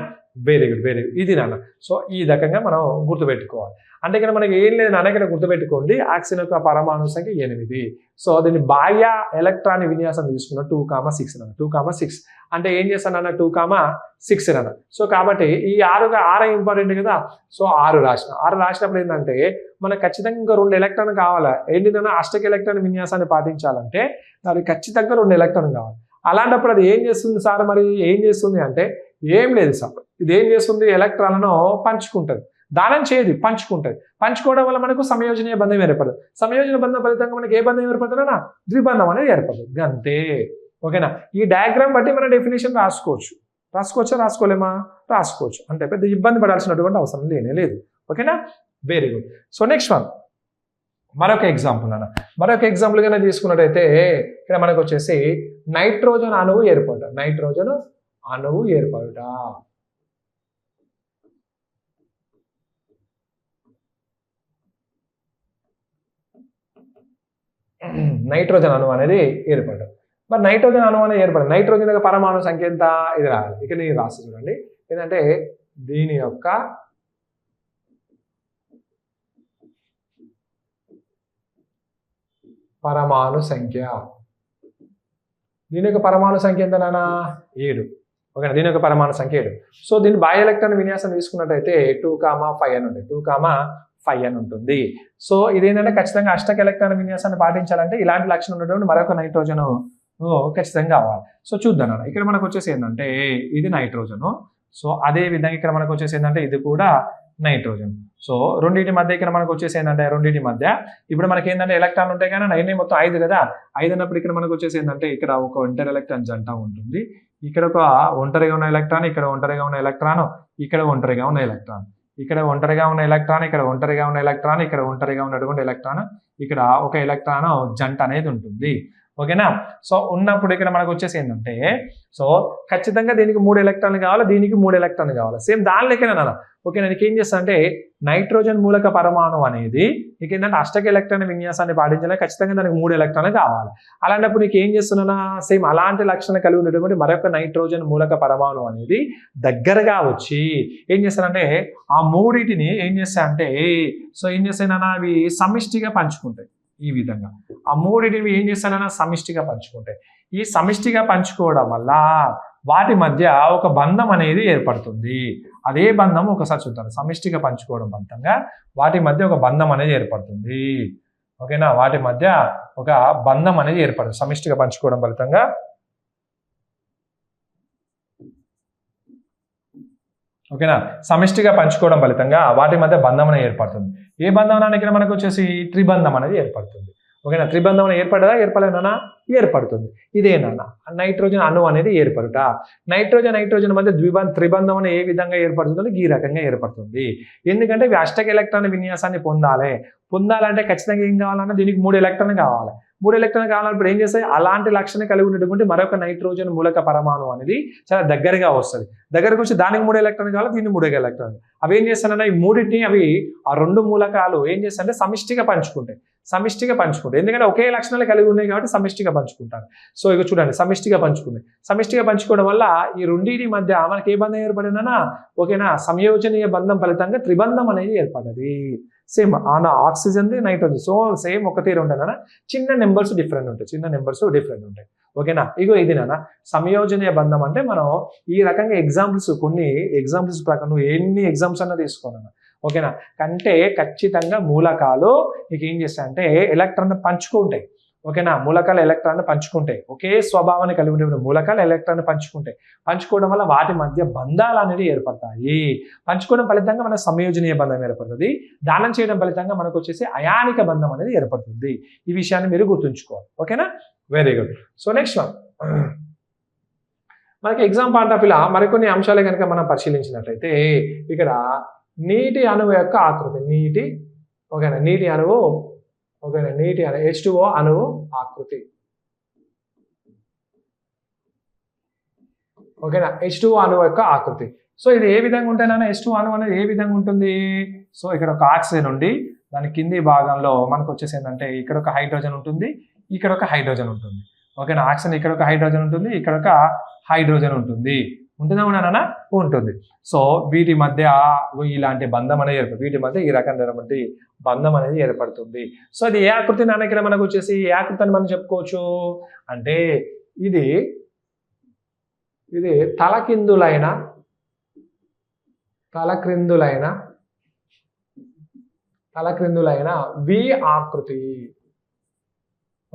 [SPEAKER 1] Very good. ఇది నాన్న. సో ఈ రకంగా మనం గుర్తుపెట్టుకోవాలి. అంటే ఇక్కడ మనకి ఏం లేదు నాన్న, ఇక్కడ గుర్తుపెట్టుకోండి ఆక్సిజన్ యొక్క పరమాణు సంఖ్య 8. సో దీన్ని బాహ్య ఎలక్ట్రాన్ విన్యాసం తీసుకున్న 2,6 అంటే ఏం చేస్తాను అన్న 2,6 అన్న. సో కాబట్టి ఈ 6 ఇంపార్టెంట్ కదా. సో 6 రాసినప్పుడు ఏంటంటే మనకు ఖచ్చితంగా ఇంకా 2 ఎలక్ట్రాన్ కావాలి. ఏంటిదన్నా అష్టక ఎలక్ట్రాన్ విన్యాసాన్ని పాటించాలంటే దానికి ఖచ్చితంగా 2 ఎలక్ట్రాన్ కావాలి. అలాంటప్పుడు అది ఏం చేస్తుంది సార్? మరి ఏం చేస్తుంది అంటే ఏం లేదు సార్, ఇది ఏం చేస్తుంది? ఎలక్ట్రాన్లను పంచుకుంటుంది. దానం చేయదు, పంచుకుంటుంది. పంచుకోవడం వల్ల మనకు సమయోజనీయ బంధం ఏర్పడదు. సమయోజన బంధం ఫలితంగా మనకి ఏ బంధం ఏర్పడుతుందన్నా ద్విబంధం అనేది ఏర్పడుతుంది అంతే. ఓకేనా. ఈ డయాగ్రామ్ బట్టి మన డెఫినేషన్ రాసుకోవచ్చా? రాసుకోలేమా? రాసుకోవచ్చు. అంటే పెద్ద ఇబ్బంది పడాల్సినటువంటి అవసరం లేదు. ఓకేనా, very good. So next one మరొక ఎగ్జాంపుల్ అన్న, మరొక ఎగ్జాంపుల్ గా తీసుకున్నట్టయితే ఇక్కడ మనకు వచ్చేసి నైట్రోజన్ అణువు ఏర్పడుట, నైట్రోజన్ అణువు ఏర్పడుట. నైట్రోజన్ అణువు అనేది ఏర్పడడం. మరి నైట్రోజన్ అణువు అనేది ఏర్పడదు. నైట్రోజన్ యొక్క పరమాణు సంఖ్య ఎంత, ఇది రాయాలి. ఇక్కడ నేను రాసి చూడండి, ఏంటంటే దీని యొక్క పరమాణు సంఖ్య, దీని యొక్క పరమాణు సంఖ్య ఎంత నాన్న, 7. ఓకేనా, దీని యొక్క పరమాణు సంఖ్య 7. సో దీని బాహ్య ఎలక్ట్రాన్ విన్యాసం తీసుకున్నట్టయితే 2,5 అని ఉంటుంది, 2,5 అని ఉంటుంది. సో ఇదేంటంటే ఖచ్చితంగా అష్టక ఎలక్ట్రాన్ విన్యాసాన్ని పాటించాలంటే ఇలాంటి లక్షణం ఉన్నటువంటి మరొక నైట్రోజన్ ఖచ్చితంగా కావాలి. సో చూద్దాం అన్న, ఇక్కడ మనకు వచ్చేసి ఏంటంటే ఇది నైట్రోజన్. సో అదే విధంగా ఇక్కడ మనకు వచ్చేసి ఏంటంటే ఇది కూడా నైట్రోజన్. సో రెండింటి మధ్య ఇక్కడ మనకు వచ్చేసి ఏంటంటే రెండింటి మధ్య ఇప్పుడు మనకి ఏంటంటే ఎలక్ట్రాన్ ఉంటాయి కానీ నైన్ మొత్తం 5 కదా, 5 అన్నప్పుడు ఇక్కడ మనకు వచ్చేసి ఏంటంటే ఇక్కడ ఒక ఒంటరి ఎలక్ట్రాన్ జంట ఉంటుంది, ఇక్కడ ఒక ఒంటరిగా ఉన్న ఎలక్ట్రాన్, ఇక్కడ ఒంటరిగా ఉన్న ఎలక్ట్రాన్, ఇక్కడ ఒంటరిగా ఉన్న ఎలక్ట్రాన్, ఇక్కడ ఒంటరిగా ఉన్న ఎలక్ట్రాన్, ఇక్కడ ఒంటరిగా ఉన్న ఎలక్ట్రాన్, ఇక్కడ ఒంటరిగా ఉన్నటువంటి ఎలక్ట్రాన్, ఇక్కడ ఒక ఎలక్ట్రాన్ జంట అనేది ఉంటుంది. ఓకేనా, సో ఉన్నప్పుడు ఇక్కడ మనకు వచ్చేసి ఏంటంటే సో ఖచ్చితంగా దీనికి 3 ఎలక్ట్రాన్లు కావాలి, దీనికి 3 ఎలక్ట్రాన్లు కావాలి. సేమ్ దాని లెక్కనే. ఓకే, నేను ఏం చేస్తాను అంటే నైట్రోజన్ మూలక పరమాణు అనేది నీకు ఏంటంటే అష్టక ఎలక్ట్రాన్ విన్యాసాన్ని పాటించాలి, ఖచ్చితంగా దానికి 3 ఎలక్ట్రాన్లు కావాలి. అలాంటప్పుడు నీకు ఏం చేస్తున్నా సేమ్ అలాంటి లక్షణం కలిగి ఉన్నటువంటి మరొక నైట్రోజన్ మూలక పరమాణు అనేది దగ్గరగా వచ్చి ఏం చేస్తానంటే ఆ మూడింటిని ఏం చేస్తా అంటే సో ఏం చేస్తానన్నా అవి సమిష్టిగా పంచుకుంటాయి. ఈ విధంగా ఆ మూడింటిని ఏం చేస్తానన్నా సమిష్టిగా పంచుకుంటాయి. ఈ సమిష్టిగా పంచుకోవడం వల్ల వాటి మధ్య ఒక బంధం అనేది ఏర్పడుతుంది. అదే బంధం ఒకసారి చూద్దాం. సమిష్టిగా పంచుకోవడం ఫలితంగా వాటి మధ్య ఒక బంధం అనేది ఏర్పడుతుంది. ఓకేనా, వాటి మధ్య ఒక బంధం అనేది ఏర్పడుతుంది సమిష్టిగా పంచుకోవడం ఫలితంగా. ఓకేనా, సమిష్టిగా పంచుకోవడం ఫలితంగా వాటి మధ్య బంధం అనేది ఏర్పడుతుంది. ఏ బంధం అనేది ఇక్కడ మనకు వచ్చేసి త్రిబంధం అనేది ఏర్పడుతుంది. ఓకేనా, త్రిబంధం ఏర్పడదా, ఏర్పడలేనా, ఏర్పడుతుంది. ఇదేనా నైట్రోజన్ అణువు అనేది ఏర్పడుట. నైట్రోజన్ మధ్య త్రిబంధం అనేది ఏ విధంగా ఏర్పడుతుందో ఈ రకంగా ఏర్పడుతుంది. ఎందుకంటే ఇవి అష్టక ఎలక్ట్రాన్ విన్యాసాన్ని పొందాలంటే ఖచ్చితంగా ఏం కావాలన్నా దీనికి 3 ఎలక్ట్రాన్లు కావాలి. 3 ఎలక్ట్రాన్లు కావాలన్నప్పుడు ఏం చేస్తాయి, అలాంటి లక్షణం కలిగి ఉన్నటువంటి మరొక నైట్రోజన్ మూలక పరమాణు అనేది చాలా దగ్గరగా వస్తుంది. దగ్గరకు వచ్చి దానికి 3 ఎలక్ట్రాన్లు కావాలి, దీనికి 3 ఎలక్ట్రాన్లు. అవి ఏం చేస్తానంటే ఈ మూడింటిని అవి ఆ 2 మూలకాలు ఏం చేస్తారంటే సమిష్టిగా పంచుకుంటాయి. ఎందుకంటే ఒకే లక్షణాలు కలిగి ఉన్నాయి కాబట్టి సమిష్టిగా పంచుకుంటారు. సో ఇక చూడండి, సమిష్టిగా పంచుకోవడం వల్ల ఈ రెండింటి మధ్య మనకి ఏ బంధం ఏర్పడిందన్నా ఓకేనా, సంయోజనీయ బంధం ఫలితంగా త్రిబంధం అనేది ఏర్పడ్డది. Same oxygen nitrogen so same ఒక తీరు ఉంటాయి, చిన్న నెంబర్స్ డిఫరెంట్ ఉంటాయి. ఓకేనా, ఇగో ఇది నాన్న సంయోజనీయ బంధం అంటే మనం ఈ రకంగా కొన్ని ఎగ్జాంపుల్స్ ప్రకారం నువ్వు ఎన్ని ఎగ్జామ్స్ అన్నా తీసుకోనన్నా ఓకేనా, కంటే ఖచ్చితంగా మూలకాలు నీకు ఏం చేస్తాయంటే ఎలక్ట్రాన్ పంచుకుంటాయి. ఓకేనా, మూలకాలు ఎలక్ట్రాన్ పంచుకుంటాయి. ఒకే స్వభావాన్ని కలిగి ఉండే మూలకాలు ఎలక్ట్రాన్ పంచుకోవడం వల్ల వాటి మధ్య బంధాలు అనేవి ఏర్పడతాయి. పంచుకోవడం ఫలితంగా మన సంయోజనీయ బంధం ఏర్పడుతుంది. దానం చేయడం ఫలితంగా మనకు వచ్చేసి అయానిక బంధం అనేది ఏర్పడుతుంది. ఈ విషయాన్ని మీరు గుర్తుంచుకోవాలి. ఓకేనా, very good. So next one మనకి ఎగ్జామ్ పాయింట్ ఆఫ్ వ్యూలో మరికొన్ని అంశాలు కనుక మనం పరిశీలించినట్లయితే ఇక్కడ నీటి అణువు యొక్క ఆకృతి, నీటి అణువు H2O అణువు ఆకృతి. ఓకేనా, H2O అణువు యొక్క ఆకృతి. సో ఇది ఏ విధంగా ఉంటేనైనా H2O అణువు అనేది ఏ విధంగా ఉంటుంది. సో ఇక్కడ ఒక ఆక్సిజన్ ఉండి దాని కింది భాగంలో మనకు వచ్చేసి ఏంటంటే ఇక్కడ ఒక హైడ్రోజన్ ఉంటుంది, ఇక్కడ ఒక హైడ్రోజన్ ఉంటుంది. ఓకేనా, ఆక్సిజన్ ఇక్కడ ఒక హైడ్రోజన్ ఉంటుంది, ఇక్కడ ఒక హైడ్రోజన్ ఉంటుంది. ఉంటుందా ఉంటుంది. సో వీటి మధ్య ఇలాంటి బంధం అనేది ఏర్పడుతుంది. వీటి మధ్య ఈ రకమైనటువంటి బంధం అనేది ఏర్పడుతుంది. సో ఇది ఏ ఆకృతి నాన్న ఇక్కడ మనకు వచ్చేసి ఏ ఆకృతి అని మనం చెప్పుకోవచ్చు అంటే ఇది తలక్రిందులైన వి ఆకృతి.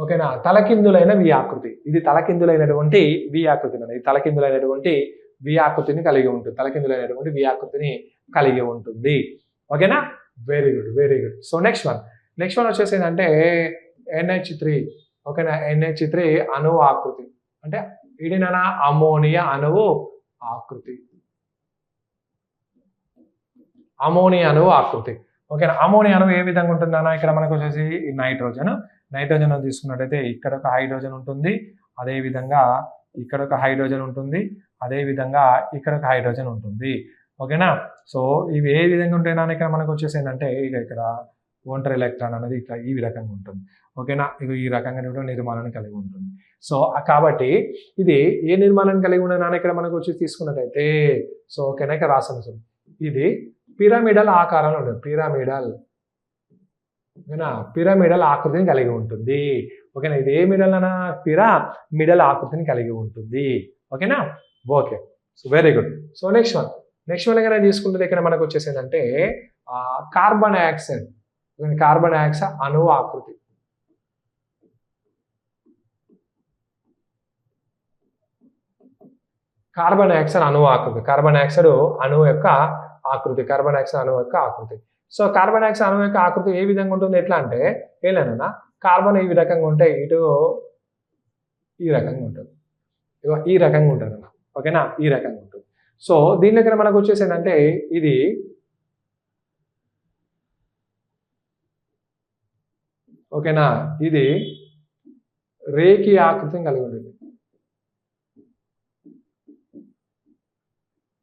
[SPEAKER 1] ఓకేనా, తలకిందులైన వి ఆకృతి. ఇది తలకిందులైనటువంటి వి ఆకృతి. ఇది తలకిందులైనటువంటి వి ఆకృతిని కలిగి ఉంటుంది. ఓకేనా, very good. So next one వచ్చేసి ఏంటంటే NH3. ఓకేనా, NH3 అణువు ఆకృతి అంటే ఇడినా అమోనియా అణువు ఆకృతి. అమోనియా అణువు ఆకృతి. ఓకేనా, అమోనియా అణువు ఏ విధంగా ఉంటుందన్నా ఇక్కడ మనకు వచ్చేసి నైట్రోజన్ తీసుకున్నట్టయితే ఇక్కడ ఒక హైడ్రోజన్ ఉంటుంది, అదే విధంగా ఇక్కడ ఒక హైడ్రోజన్ ఉంటుంది, అదే విధంగా ఇక్కడ ఒక హైడ్రోజన్ ఉంటుంది. ఓకేనా, సో ఇవి ఏ విధంగా ఉంటాయినా ఇక్కడ మనకు వచ్చేసి ఏంటంటే ఇక్కడ ఒంటరి ఎలక్ట్రాన్ అనేది ఇక్కడ ఈ రకంగా ఉంటుంది. ఓకేనా, ఇది ఈ రకంగా నిర్మాణాన్ని కలిగి ఉంటుంది. సో కాబట్టి ఇది ఏ నిర్మాణాన్ని కలిగి ఉన్న ఇక్కడ మనకు వచ్చి తీసుకున్నట్టయితే సో ఓకేనా ఇక్కడ రాసాను. ఇది పిరమిడల్ ఆకారంలో ఉంటుంది. పిరమిడల్ ఆకృతిని కలిగి ఉంటుంది. ఓకేనా, ఇది ఏ మిడల్ అనా పిరమిడల్ ఆకృతిని కలిగి ఉంటుంది. ఓకేనా, okay, so very good. So next one దగ్గర తీసుకుంటే ఇక్కడ మనకు వచ్చేసి ఏంటంటే కార్బన్ డయాక్సైడ్ అణువు ఆకృతి. కార్బన్ డయాక్సైడ్ అణువు యొక్క ఆకృతి. సో కార్బన్ డయాక్సైడ్ అణువు యొక్క ఆకృతి ఏ విధంగా ఉంటుంది, ఎట్లా అంటే ఏలేనా కార్బన్ ఈ రకంగా ఉంటే ఇటు ఈ రకంగా ఉంటుంది, ఈ రకంగా ఉంటుంది అన్న. ఓకేనా, ఈ రకంగా ఉంటుంది. సో దీని దగ్గర మనకు వచ్చేసి ఏంటంటే ఇది ఓకేనా, ఇది రేఖీ ఆకృతిని కలిగి ఉంటుంది.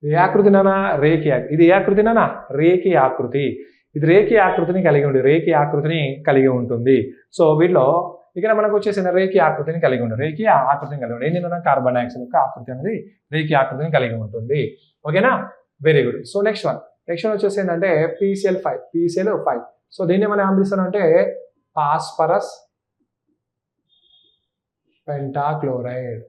[SPEAKER 1] ఇది ఏ ఆకృతినా రేఖీ ఆకృతి. ఇది రేఖీ ఆకృతిని కలిగి ఉంటుంది. సో వీటిలో ఇక్కడ మనకు వచ్చేసి రేఖీ ఆకృతిని కలిగి ఉంటుంది. ఏంటంటే కార్బన్ డయాక్సైడ్ యొక్క ఆకృతి అనేది రేఖీ ఆకృతిని కలిగి ఉంటుంది. ఓకేనా, very good. So next one వచ్చేసి ఏంటంటే PCl5. సో దీన్ని మనం ఏం పిలుస్తామంటే ఫాస్ఫరస్ పెంటాక్లోరైడ్.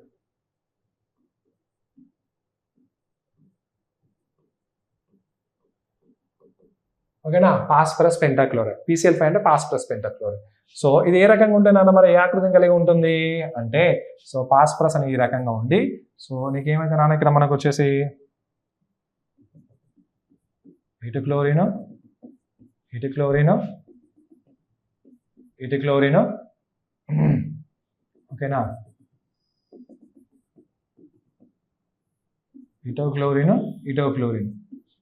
[SPEAKER 1] ఓకేనా, ఫాస్ఫరస్ పెంటాక్లోరైడ్. PCl5 అంటే ఫాస్ఫరస్ పెంటాక్లోరైడ్. సో ఇది ఏ రకంగా ఉంటుంది మరి ఏ ఆకృతిని కలిగి ఉంటుంది అంటే సో ఫాస్ఫరస్ అని ఈ రకంగా ఉంది. సో నీకేమైతే నాన్న ఇక్కడ మనకు వచ్చేసి ఇటు క్లోరిన్ ఓకేనా, ఇటో క్లోరిన్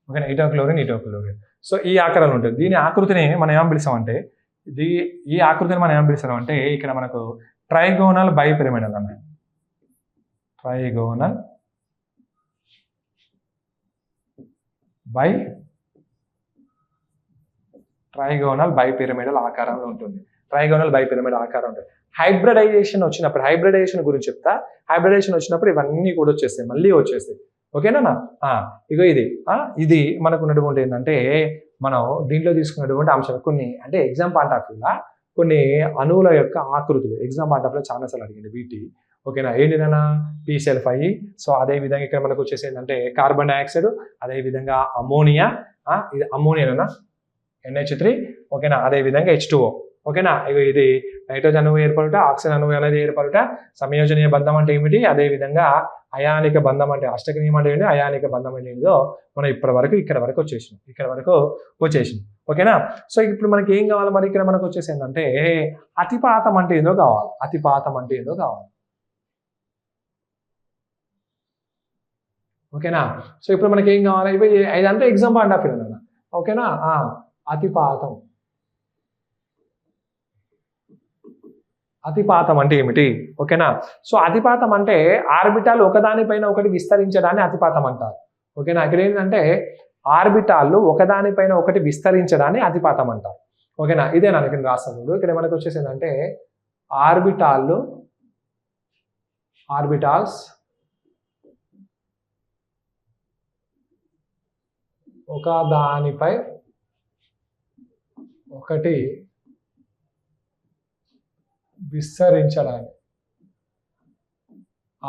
[SPEAKER 1] ఓకేనా, ఇటో క్లోరిన్. సో ఈ ఆకారంలో ఉంటుంది. దీని ఆకృతిని మనం ఏం పిలుస్తామంటే ఈ ఆకృతిని మనం ఏం పిలుస్తామంటే ఇక్కడ మనకు ట్రైగోనల్ బైపిరమిడల్ అన్నమాట. ట్రైగోనల్ బైపిరమిడల్ ఆకారంలో ఉంటుంది. హైబ్రిడైజేషన్ గురించి చెప్తా. హైబ్రిడైజేషన్ వచ్చినప్పుడు ఇవన్నీ కూడా మళ్ళీ వచ్చేస్తాయి. ఓకేనా, ఇగో ఇది మనకు ఉన్నటువంటి ఏంటంటే మనం దీంట్లో తీసుకున్నటువంటి అంశాలు కొన్ని అంటే ఎగ్జామ్ పాయింట్ ఆఫ్ వ్యూలా కొన్ని అణువుల యొక్క ఆకృతులు ఎగ్జామ్ పాయింట్ ఆఫ్ వ్యూ చాలా సార్లు అడిగింది వీటి. ఓకేనా, ఏంటిదన్నా PCl5. సో అదే విధంగా ఇక్కడ మనకు వచ్చేసి ఏంటంటే కార్బన్ డయాక్సైడ్, అదే విధంగా అమోనియా, ఇది అమోనియానా NH3. ఓకేనా, అదే విధంగా H2O. ఓకేనా, ఇది నైట్రోజన్ అణువు ఏర్పడుట, ఆక్సిజన్ అణువు అనేది ఏర్పడుట, సంయోజనీయ బంధం అంటే ఏమిటి, అదే విధంగా అయానిక బంధం అంటే అష్టక నియమం అంటే ఏంటి, అయానిక బంధం అంటే ఏంటో మనం ఇక్కడ వరకు వచ్చేసినాం. ఓకేనా, సో ఇప్పుడు మనకి ఏం కావాలి మరి ఇక్కడ మనకు వచ్చేసి ఏంటంటే అతిపాతం అంటే ఏదో కావాలి. ఓకేనా, సో ఇప్పుడు మనకి ఏం కావాలి, ఇదంతా ఎగ్జామ్ పాయింట్ ఆఫ్ వ్యూ అన్న. ఓకేనా, అతిపాతం అంటే ఏమిటి? ఓకేనా, సో అతిపాతం అంటే ఆర్బిటాల్ ఒకదానిపైన ఒకటి విస్తరించడాన్ని అతిపాతం అంటారు. ఓకేనా, ఇక్కడ ఏంటంటే ఆర్బిటాళ్ళు ఒకదానిపైన ఒకటి విస్తరించడాన్ని అతిపాతం అంటారు. ఓకేనా, ఇదే నాకు రాస్తాను. ఇక్కడ మనకు వచ్చేసి ఏంటంటే ఆర్బిటాల్స్ ఒకదానిపై ఒకటి విస్తరించడాన్ని,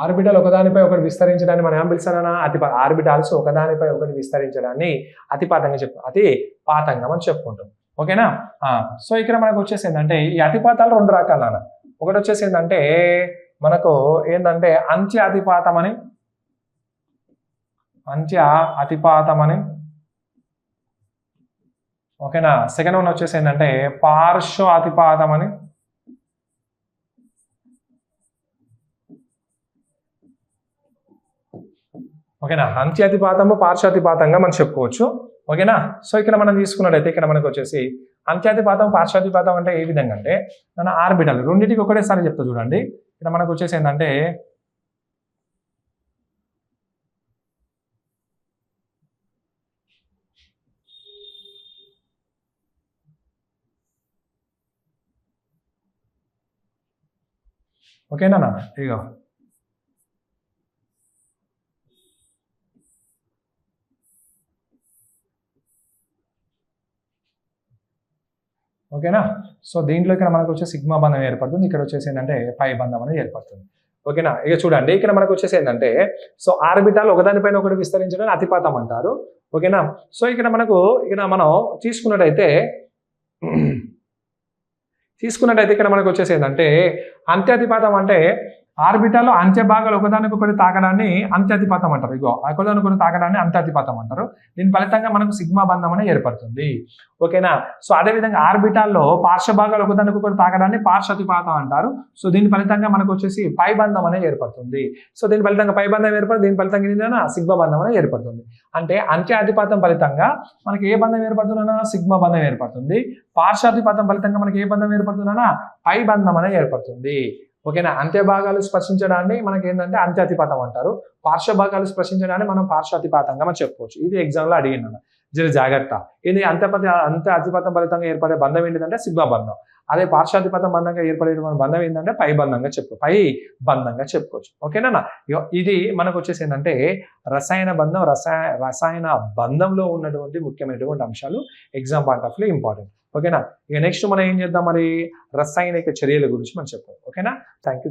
[SPEAKER 1] ఆర్బిటల్ ఒకదానిపై ఒకటి విస్తరించడాన్ని మనం ఏం పిలుస్తానా ఆర్బిటాల్స్ ఒకదానిపై ఒకటి విస్తరించడాన్ని అతిపాతంగా మనం చెప్పుకుంటాం. ఓకేనా, సో ఇక్కడ మనకు వచ్చేసి ఏంటంటే ఈ అతిపాతాలు రెండు రకాలన్న. ఒకటి వచ్చేసి ఏంటంటే మనకు ఏంటంటే అంత్య అతిపాతం అని. ఓకేనా, సెకండ్ వన్ వచ్చేసి ఏంటంటే పార్శ్వ అతిపాతం అని. ఓకేనా, అంత్య అతిపాతము పార్శ్వ అతిపాతంగా మనం చెప్పుకోవచ్చు. ఓకేనా. సో ఇక్కడ మనం తీసుకున్నట్టయితే ఇక్కడ మనకు వచ్చేసి అంత్యాతిపాతం పార్శ్వాతిపాతం అంటే ఏ విధంగా అంటే మన ఆర్బిటల్ రెండింటికి ఒకటేసారి చెప్తా చూడండి. ఇక్కడ మనకు వచ్చేసి ఏంటంటే ఓకేనా ఇగో ఓకేనా. సో దీంట్లో ఇక్కడ మనకు వచ్చే సిగ్మా బంధం ఏర్పడుతుంది, ఇక్కడ వచ్చేసి ఏంటంటే పై బంధం అనేది ఏర్పడుతుంది. ఓకేనా. ఇక చూడండి ఇక్కడ మనకు వచ్చేసి ఏంటంటే సో ఆర్బిటాల్ ఒకదానిపైన ఒకటి విస్తరించడం అతిపాతం అంటారు. ఓకేనా. సో ఇక్కడ మనం తీసుకున్నట్టయితే ఇక్కడ మనకు వచ్చేసి ఏంటంటే అంత్యాతిపాతం అంటే ఆర్బిటాల్లో అంత్య భాగాలు ఒకదానికొకటి తాకడాన్ని అంత్యాతిపాతం అంటారు. ఇగో ఒకదానికొకటి తాకడాన్ని అంత్యాతిపాతం అంటారు. దీని ఫలితంగా మనకు సిగ్మా బంధం అనేది ఏర్పడుతుంది. ఓకేనా. సో అదేవిధంగా ఆర్బిటాల్లో పార్శ్వ భాగాలు ఒకదానికొకటి తాకడాన్ని పార్శ్వతిపాతం అంటారు. సో దీని ఫలితంగా మనకు వచ్చేసి పై బంధం అనేది ఏర్పడుతుంది. సో దీని ఫలితంగా పై బంధం ఏర్పడుతుంది, దీని ఫలితంగా ఏంటంటే సిగ్మా బంధం అనేది ఏర్పడుతుంది. అంటే అంత్యాతిపాతం ఫలితంగా మనకి ఏ బంధం ఏర్పడుతుందన్నా సిగ్మా బంధం ఏర్పడుతుంది. పార్శ్వాతిపాతం ఫలితంగా మనకి ఏ బంధం ఏర్పడుతుందన్నా పై బంధం అనేది ఏర్పడుతుంది. ఓకేనా. అంత్య భాగాలు స్పర్శించడాన్ని మనకి ఏంటంటే అంత్యాతిపాతం అంటారు. పార్శ్వ భాగాలు స్పర్శించడాన్ని మనం పార్శ్వాతిపాతంగా మనం చెప్పుకోవచ్చు. ఇది ఎగ్జామ్ లో అడిగినాను, జర జాగ్రత్త. ఇది అంత్యాతిపాతం ఫలితంగా ఏర్పడే బంధం ఏంటంటే సిగ్మా బంధం. అదే పార్శ్వాతిపాతం బంధంగా ఏర్పడే బంధం ఏంటంటే పై బంధంగా చెప్పుకోవచ్చు. ఓకేనా. ఇది మనకు వచ్చేసి ఏంటంటే రసాయన బంధంలో ఉన్నటువంటి ముఖ్యమైనటువంటి అంశాలు exam point of view important. ఓకేనా. ఇక నెక్స్ట్ మనం ఏం చేద్దాం మరి రసాయనిక చర్యల గురించి మనం చెప్తాం. ఓకేనా. Thank you.